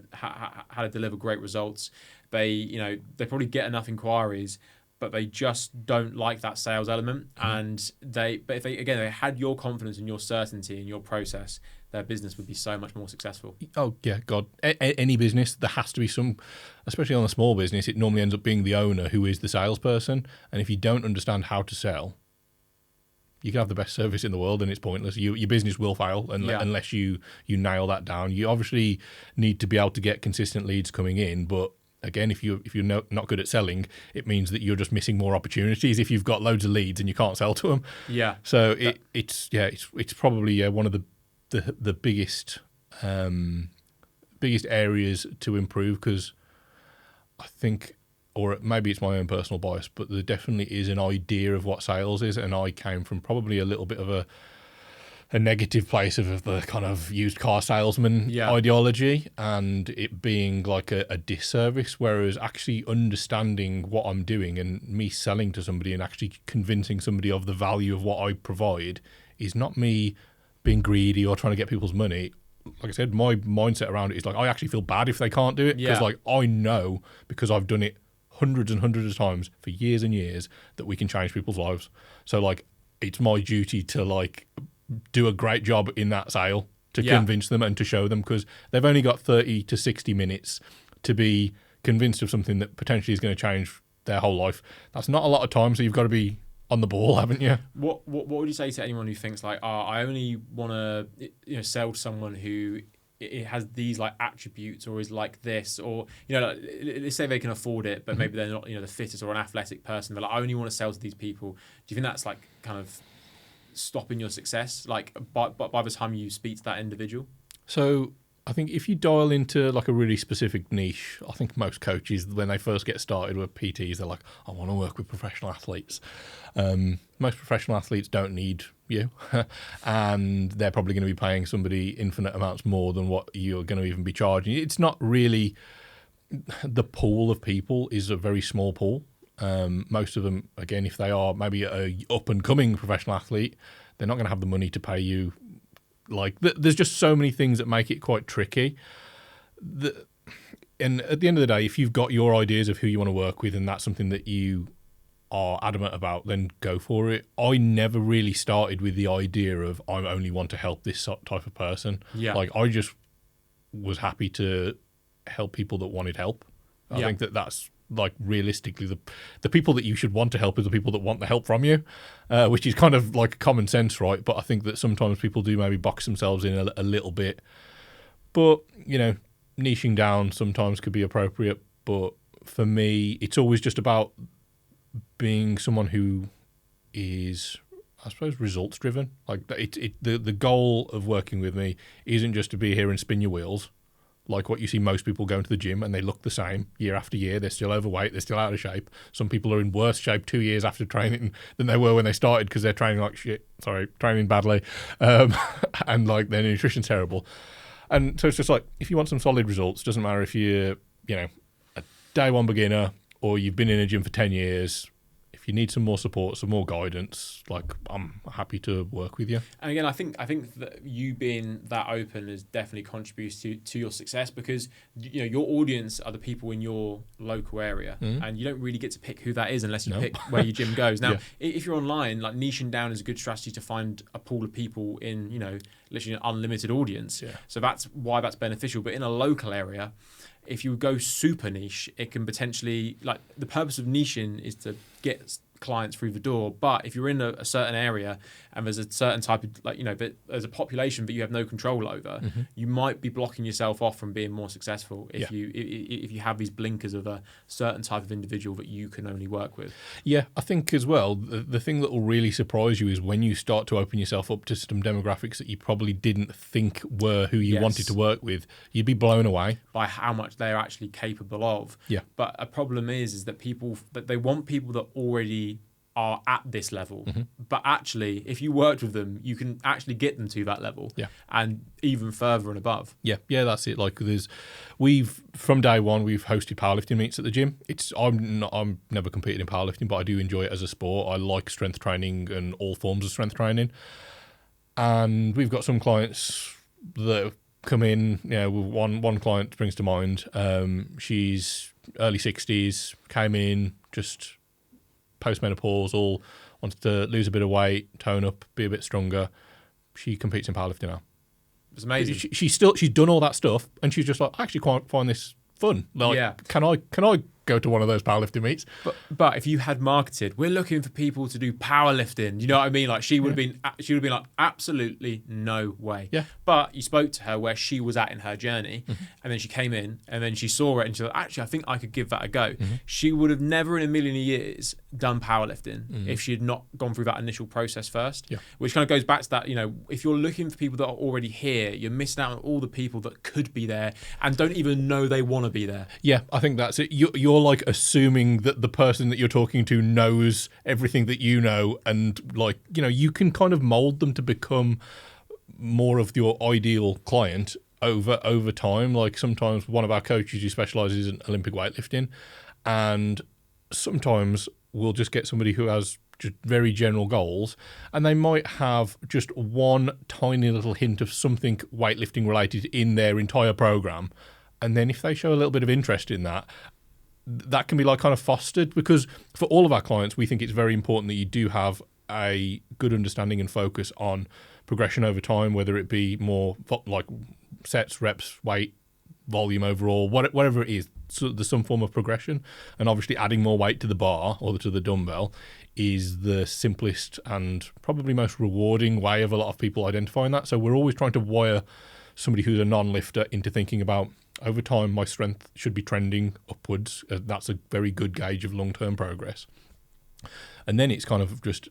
deliver great results. They probably get enough inquiries, but they just don't like that sales element. And if they had your confidence and your certainty in your process, their business would be so much more successful. Oh yeah, God. Any business, there has to be some, especially on a small business, it normally ends up being the owner who is the salesperson. And if you don't understand how to sell, you can have the best service in the world and it's pointless. Your business will fail unless you nail that down. You obviously need to be able to get consistent leads coming in, but again, if you're not good at selling, it means that you're just missing more opportunities if you've got loads of leads and you can't sell to them. Yeah. So it's probably one of the biggest areas to improve, because I think, or maybe it's my own personal bias, but there definitely is an idea of what sales is, and I came from probably a little bit of a negative place of the kind of used car salesman ideology, and it being like a disservice, whereas actually understanding what I'm doing and me selling to somebody and actually convincing somebody of the value of what I provide is not me being greedy or trying to get people's money. Like I said, my mindset around it is like, I actually feel bad if they can't do it, because like I know, because I've done it hundreds and hundreds of times for years and years, that we can change people's lives. So like, it's my duty to like do a great job in that sale to convince them and to show them, because they've only got 30 to 60 minutes to be convinced of something that potentially is going to change their whole life. That's not a lot of time, so you've got to be on the ball, haven't you? What would you say to anyone who thinks like, I only want to sell to someone who it has these like attributes, or is like this, or like, let's say they can afford it, but maybe they're not the fittest or an athletic person, but like, I only want to sell to these people. Do you think that's like kind of stopping your success, like by the time you speak to that individual? So I think if you dial into like a really specific niche, I think most coaches, when they first get started with PTs, they're like, I want to work with professional athletes. Most professional athletes don't need you, and they're probably going to be paying somebody infinite amounts more than what you're going to even be charging. It's not really, the pool of people is a very small pool. Most of them, again, if they are maybe a up and coming professional athlete, they're not going to have the money to pay you. Like, there's just so many things that make it quite tricky. And at the end of the day, if you've got your ideas of who you want to work with and that's something that you are adamant about, then go for it. I never really started with the idea of I only want to help this type of person. Yeah. Like, I just was happy to help people that wanted help. I think that's like, realistically, the people that you should want to help is the people that want the help from you, which is kind of like common sense, right? But I think that sometimes people do maybe box themselves in a little bit. But, niching down sometimes could be appropriate. But for me, it's always just about being someone who is I suppose, results driven. Like the goal of working with me isn't just to be here and spin your wheels, like what you see most people going to the gym and they look the same year after year. They're still overweight. They're still out of shape. Some people are in worse shape 2 years after training than they were when they started because they're training like shit. Sorry, training badly, and like their nutrition's terrible. And so it's just like, if you want some solid results, doesn't matter if you're, a day one beginner or you've been in a gym for 10 years. If you need some more support, some more guidance, like, I'm happy to work with you. And again, I think that you being that open has definitely contributed to your success, because your audience are the people in your local area, and you don't really get to pick who that is unless you pick where your gym goes. Now, if you're online, like, niching down is a good strategy to find a pool of people in literally an unlimited audience. Yeah. So that's why that's beneficial. But in a local area, if you go super niche, it can potentially, like, the purpose of niching is to get clients through the door. But if you're in a certain area and there's a certain type of, but there's a population that you have no control over, you might be blocking yourself off from being more successful if you have these blinkers of a certain type of individual that you can only work with. Yeah, I think as well, the thing that will really surprise you is when you start to open yourself up to some demographics that you probably didn't think were who you wanted to work with. You'd be blown away by how much they're actually capable of. Yeah. But a problem is that they want people that already are at this level, but actually, if you worked with them, you can actually get them to that level, and even further and above. Yeah, that's it. Like, from day one, we've hosted powerlifting meets at the gym. I'm never competed in powerlifting, but I do enjoy it as a sport. I like strength training and all forms of strength training, and we've got some clients that come in. One client springs to mind. She's early 60s, came in just postmenopausal, wants to lose a bit of weight, tone up, be a bit stronger. She competes in powerlifting now. It's amazing. She's done all that stuff, and she's just like, I actually quite find this fun. Like, can I go to one of those powerlifting meets? But if you had marketed, we're looking for people to do powerlifting, you know what I mean? Like, she would have been like, absolutely no way. Yeah. But you spoke to her where she was at in her journey, and then she came in, and then she saw it, and she was like, actually, I think I could give that a go. She would have never in a million years done powerlifting if she had not gone through that initial process first. Yeah. Which kind of goes back to that, if you're looking for people that are already here, you're missing out on all the people that could be there and don't even know they want to be there. Yeah, I think that's it. You're like assuming that the person that you're talking to knows everything that you know, and like, you can kind of mold them to become more of your ideal client over time. Like, sometimes one of our coaches who specializes in Olympic weightlifting, and sometimes we'll just get somebody who has just very general goals, and they might have just one tiny little hint of something weightlifting related in their entire program. And then if they show a little bit of interest in that can be like kind of fostered, because for all of our clients, we think it's very important that you do have a good understanding and focus on progression over time, whether it be more like sets, reps, weight, volume overall, whatever it is. So there's some form of progression, and obviously adding more weight to the bar or to the dumbbell is the simplest and probably most rewarding way of a lot of people identifying that. So we're always trying to wire somebody who's a non-lifter into thinking about, over time, my strength should be trending upwards. That's a very good gauge of long-term progress. And then it's kind of just,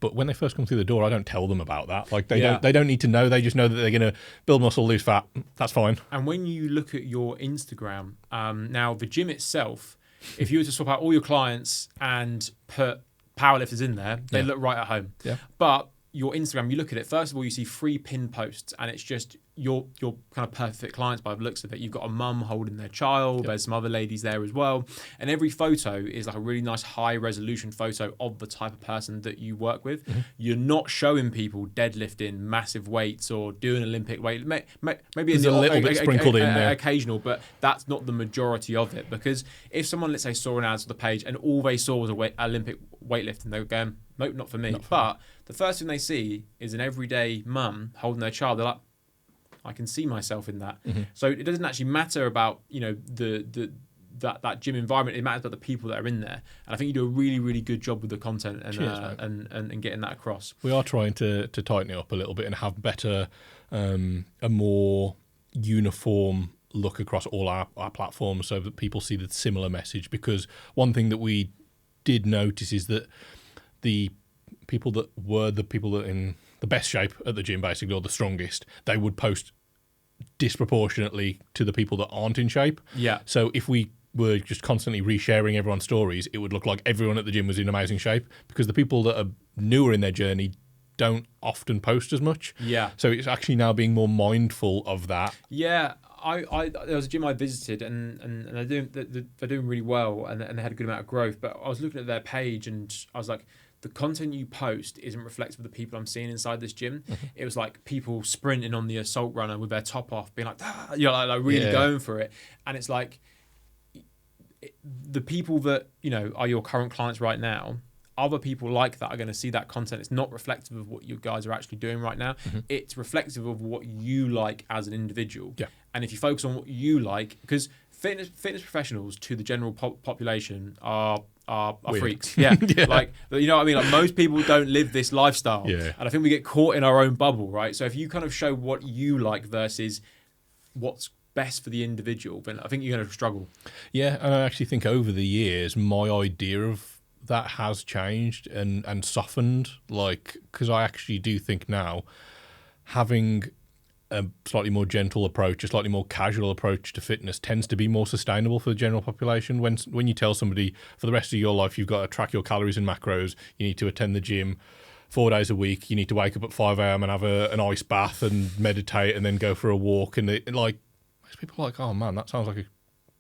but when they first come through the door, I don't tell them about that. Like, they don't need to know. They just know that they're going to build muscle, lose fat. That's fine. And when you look at your Instagram, now the gym itself, if you were to swap out all your clients and put powerlifters in there, they look right at home. Yeah. But your Instagram, you look at it, first of all, you see 3 pinned posts, and it's just your kind of perfect clients by the looks of it. You've got a mum holding their child. There's some other ladies there as well. And every photo is like a really nice high resolution photo of the type of person that you work with. You're not showing people deadlifting massive weights or doing Olympic weight. Maybe there's a little bit sprinkled in there. Occasional, but that's not the majority of it. Because if someone, let's say, saw an ad on the page and all they saw was Olympic weightlifting, they were going, nope, not for me. But the first thing they see is an everyday mum holding their child. They're like, I can see myself in that. So it doesn't actually matter about that gym environment. It matters about the people that are in there. And I think you do a really, really good job with the content and getting that across. We are trying to tighten it up a little bit and have better, a more uniform look across all our platforms, so that people see the similar message. Because one thing that we did notice is that the people that were the people that in the best shape at the gym, basically, or the strongest, they would post disproportionately to the people that aren't in shape. Yeah. So if we were just constantly resharing everyone's stories, it would look like everyone at the gym was in amazing shape, because the people that are newer in their journey don't often post as much. Yeah. So it's actually now being more mindful of that. Yeah. There was a gym I visited, and they're doing really well, and they had a good amount of growth. But I was looking at their page, and I was like, the content you post isn't reflective of the people I'm seeing inside this gym. It was like people sprinting on the assault runner with their top off, being like, like really going for it. And it's like, the people that, are your current clients right now, other people like that are going to see that content. It's not reflective of what you guys are actually doing right now. It's reflective of what you like as an individual. Yeah. And if you focus on what you like, because fitness professionals to the general population are freaks. Yeah. Yeah. Like, you know what I mean? Like, most people don't live this lifestyle. Yeah. And I think we get caught in our own bubble, right? So if you kind of show what you like versus what's best for the individual, then I think you're going to struggle. Yeah, and I actually think over the years, my idea of that has changed and softened. Like, because I actually do think now, having a slightly more gentle approach, a slightly more casual approach to fitness tends to be more sustainable for the general population. When you tell somebody for the rest of your life you've got to track your calories and macros, you need to attend the gym 4 days a week, you need to wake up at 5 a.m. and have an ice bath and meditate and then go for a walk, and most people are like, oh man, that sounds like a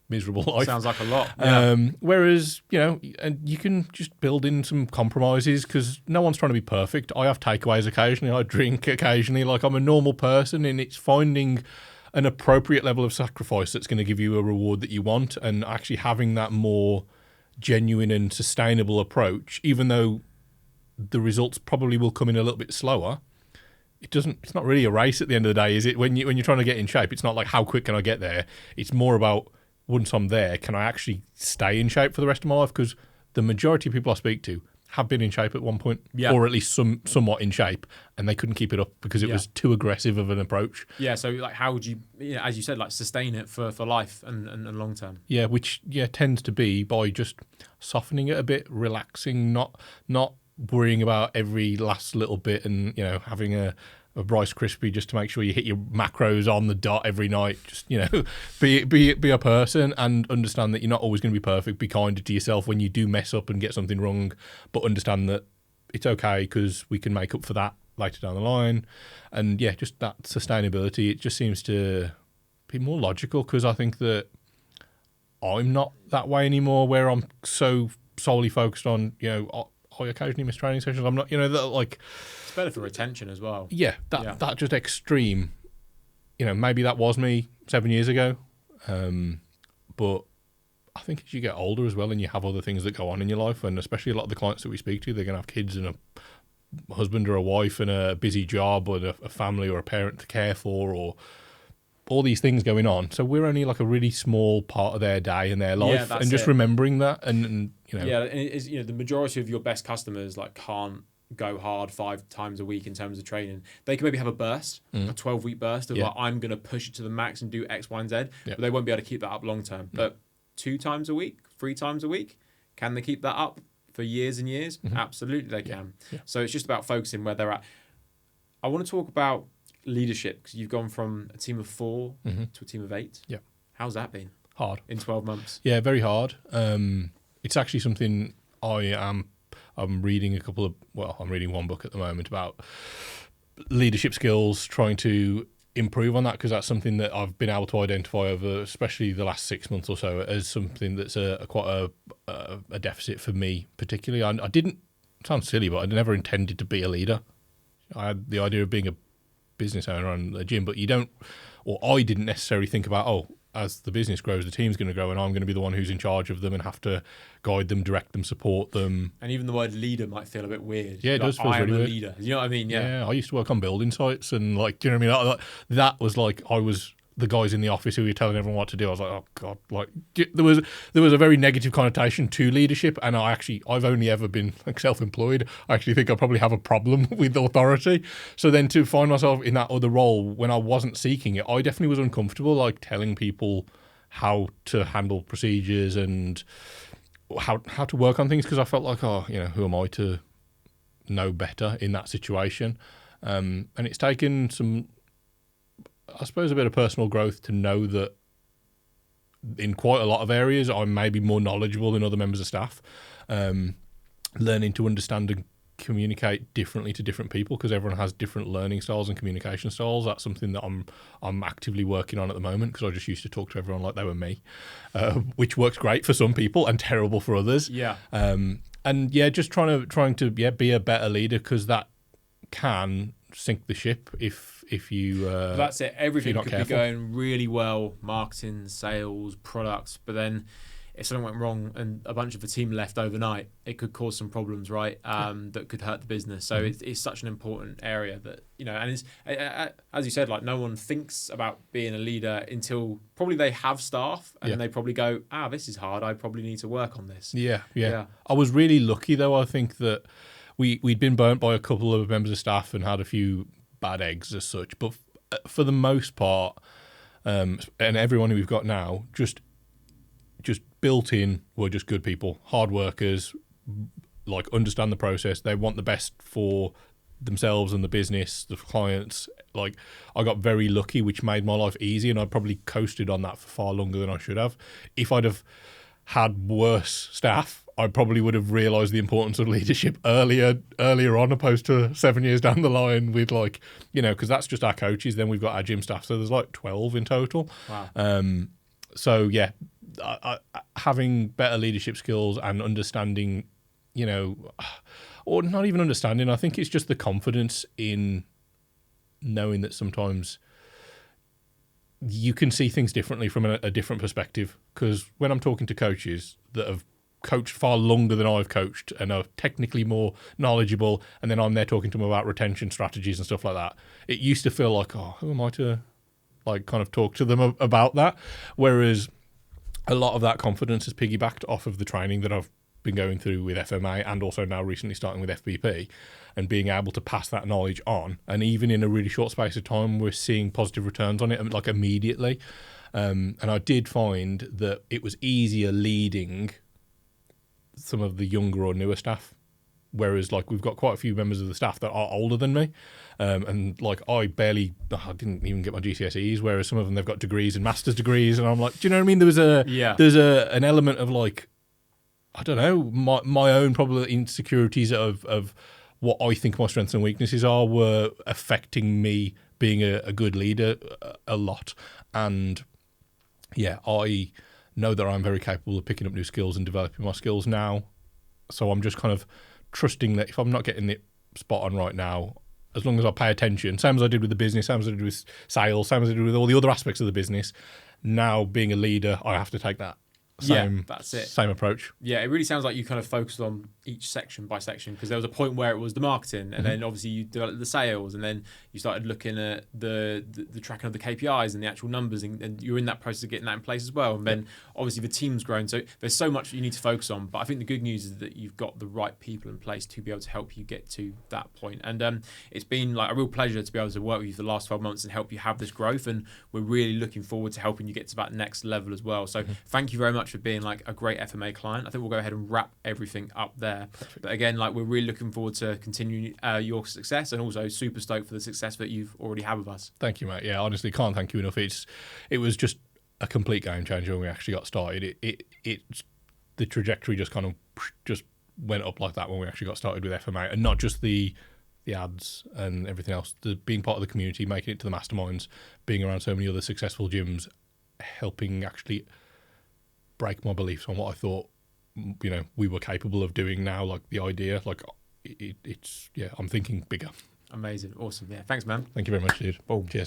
miserable life. Sounds like a lot. Yeah. Whereas, and you can just build in some compromises, because no one's trying to be perfect. I have takeaways occasionally, I drink occasionally, like I'm a normal person, and it's finding an appropriate level of sacrifice that's going to give you a reward that you want, and actually having that more genuine and sustainable approach, even though the results probably will come in a little bit slower. It's not really a race at the end of the day, is it? When you're trying to get in shape, it's not like how quick can I get there. It's more about, once I'm there, can I actually stay in shape for the rest of my life? Because the majority of people I speak to have been in shape at one point, or at least somewhat in shape, and they couldn't keep it up because it was too aggressive of an approach. Yeah, so like, how would you, as you said, like sustain it for life and long term? Yeah, which tends to be by just softening it a bit, relaxing, not worrying about every last little bit, and having a Rice Krispie just to make sure you hit your macros on the dot every night. Just be a person and understand that you're not always going to be perfect. Be kinder to yourself when you do mess up and get something wrong, but understand that it's okay, because we can make up for that later down the line. And just that sustainability, it just seems to be more logical, because I think that I'm not that way anymore, where I'm so solely focused on I occasionally miss training sessions. I'm not, it's better for retention as well. Yeah, that just extreme. Maybe that was me 7 years ago, but I think as you get older as well, and you have other things that go on in your life, and especially a lot of the clients that we speak to, they're going to have kids and a husband or a wife and a busy job, or a family or a parent to care for, or all these things going on. So we're only like a really small part of their day and their life, and just remembering that, and Yeah, and it is, the majority of your best customers can't go hard 5 times a week in terms of training. They can maybe have a burst, a 12-week burst of I'm going to push it to the max and do X, Y, and Z, but they won't be able to keep that up long term. But 2 times a week, 3 times a week, can they keep that up for years and years? Absolutely they can. Yeah. So it's just about focusing where they're at. I want to talk about leadership, because you've gone from a team of 4 to a team of 8. Yeah. How's that been? Hard. In 12 months? Yeah, very hard. It's actually something I'm reading I'm reading one book at the moment about leadership skills, trying to improve on that, because that's something that I've been able to identify over, especially the last 6 months or so, as something that's quite a deficit for me particularly. I didn't, sound silly, but I never intended to be a leader. I had the idea of being a business owner and a gym, but I didn't necessarily think about, as the business grows, the team's going to grow, and I'm going to be the one who's in charge of them and have to guide them, direct them, support them. And even the word leader might feel a bit weird. Yeah, it does feel really weird. I am a leader. You know what I mean? Yeah. I used to work on building sites, and do you know what I mean? That was like, I was the guys in the office who were telling everyone what to do. I was like, oh God, there was a very negative connotation to leadership, and I've only ever been self-employed. I actually think I probably have a problem with authority. So then to find myself in that other role when I wasn't seeking it, I definitely was uncomfortable, telling people how to handle procedures and how to work on things, because I felt like, who am I to know better in that situation. And it's taken some, I suppose, a bit of personal growth to know that in quite a lot of areas I'm maybe more knowledgeable than other members of staff. Learning to understand and communicate differently to different people, because everyone has different learning styles and communication styles. That's something that I'm actively working on at the moment, because I just used to talk to everyone like they were me, which works great for some people and terrible for others. Yeah. And yeah, just trying to be a better leader, because that can sink the ship if you That's it. Everything could careful. be going really well, marketing, sales, products, but then if something went wrong and a bunch of the team left overnight, it could cause some problems, right? That could hurt the business. So it's such an important area that, and it's, as you said, like, no one thinks about being a leader until probably they have staff, and then they probably go, this is hard. I probably need to work on this. Yeah. I was really lucky, though. I think that we'd been burnt by a couple of members of staff and had a few bad eggs as such. But for the most part, and everyone who we've got now, just built in, were just good people, hard workers, like, understand the process. They want the best for themselves and the business, the clients. Like, I got very lucky, which made my life easy, and I probably coasted on that for far longer than I should have. If I'd have had worse staff, I probably would have realised the importance of leadership earlier on, opposed to 7 years down the line with, like, because that's just our coaches. Then we've got our gym staff, so there's like 12 in total. Wow. So yeah, having better leadership skills and understanding, or not even understanding, I think it's just the confidence in knowing that sometimes you can see things differently from a different perspective. Because when I'm talking to coaches that have coached far longer than I've coached and are technically more knowledgeable, and then I'm there talking to them about retention strategies and stuff like that, it used to feel like, who am I to, like, kind of talk to them about that? Whereas a lot of that confidence is piggybacked off of the training that I've been going through with FMA, and also now recently starting with FBP, and being able to pass that knowledge on. And even in a really short space of time, we're seeing positive returns on it, like, immediately. And I did find that it was easier leading some of the younger or newer staff, whereas, like, we've got quite a few members of the staff that are older than me, and, like, I didn't even get my GCSEs, whereas some of them, they've got degrees and master's degrees, and I'm like, do you know what I mean? There's an element of, like, I don't know, my own probably insecurities of what I think my strengths and weaknesses are were affecting me being a good leader a lot. And yeah, I know that I'm very capable of picking up new skills and developing my skills now. So I'm just kind of trusting that if I'm not getting it spot on right now, as long as I pay attention, same as I did with the business, same as I did with sales, same as I did with all the other aspects of the business, now being a leader, I have to take that that's it. Same approach. Yeah, it really sounds like you kind of focused on each section by section, because there was a point where it was the marketing, and then obviously you developed the sales, and then you started looking at the tracking of the KPIs and the actual numbers, and you're in that process of getting that in place as well. And then obviously the team's grown, so there's so much you need to focus on. But I think the good news is that you've got the right people in place to be able to help you get to that point. And it's been, like, a real pleasure to be able to work with you for the last 12 months and help you have this growth. And we're really looking forward to helping you get to that next level as well. So thank you very much for being, like, a great FMA client. I think we'll go ahead and wrap everything up there. Perfect. But again, like, we're really looking forward to continuing your success, and also super stoked for the success that you've already had with us. Thank you, mate. Yeah, honestly, can't thank you enough. It was just a complete game changer when we actually got started. The trajectory just kind of just went up like that when we actually got started with FMA, and not just the ads and everything else. Being part of the community, making it to the masterminds, being around so many other successful gyms, helping actually break my beliefs on what I thought, we were capable of doing now. Like, the idea, like, it's I'm thinking bigger. Amazing. Awesome. Yeah. Thanks, man. Thank you very much, dude. Boom. Cheers.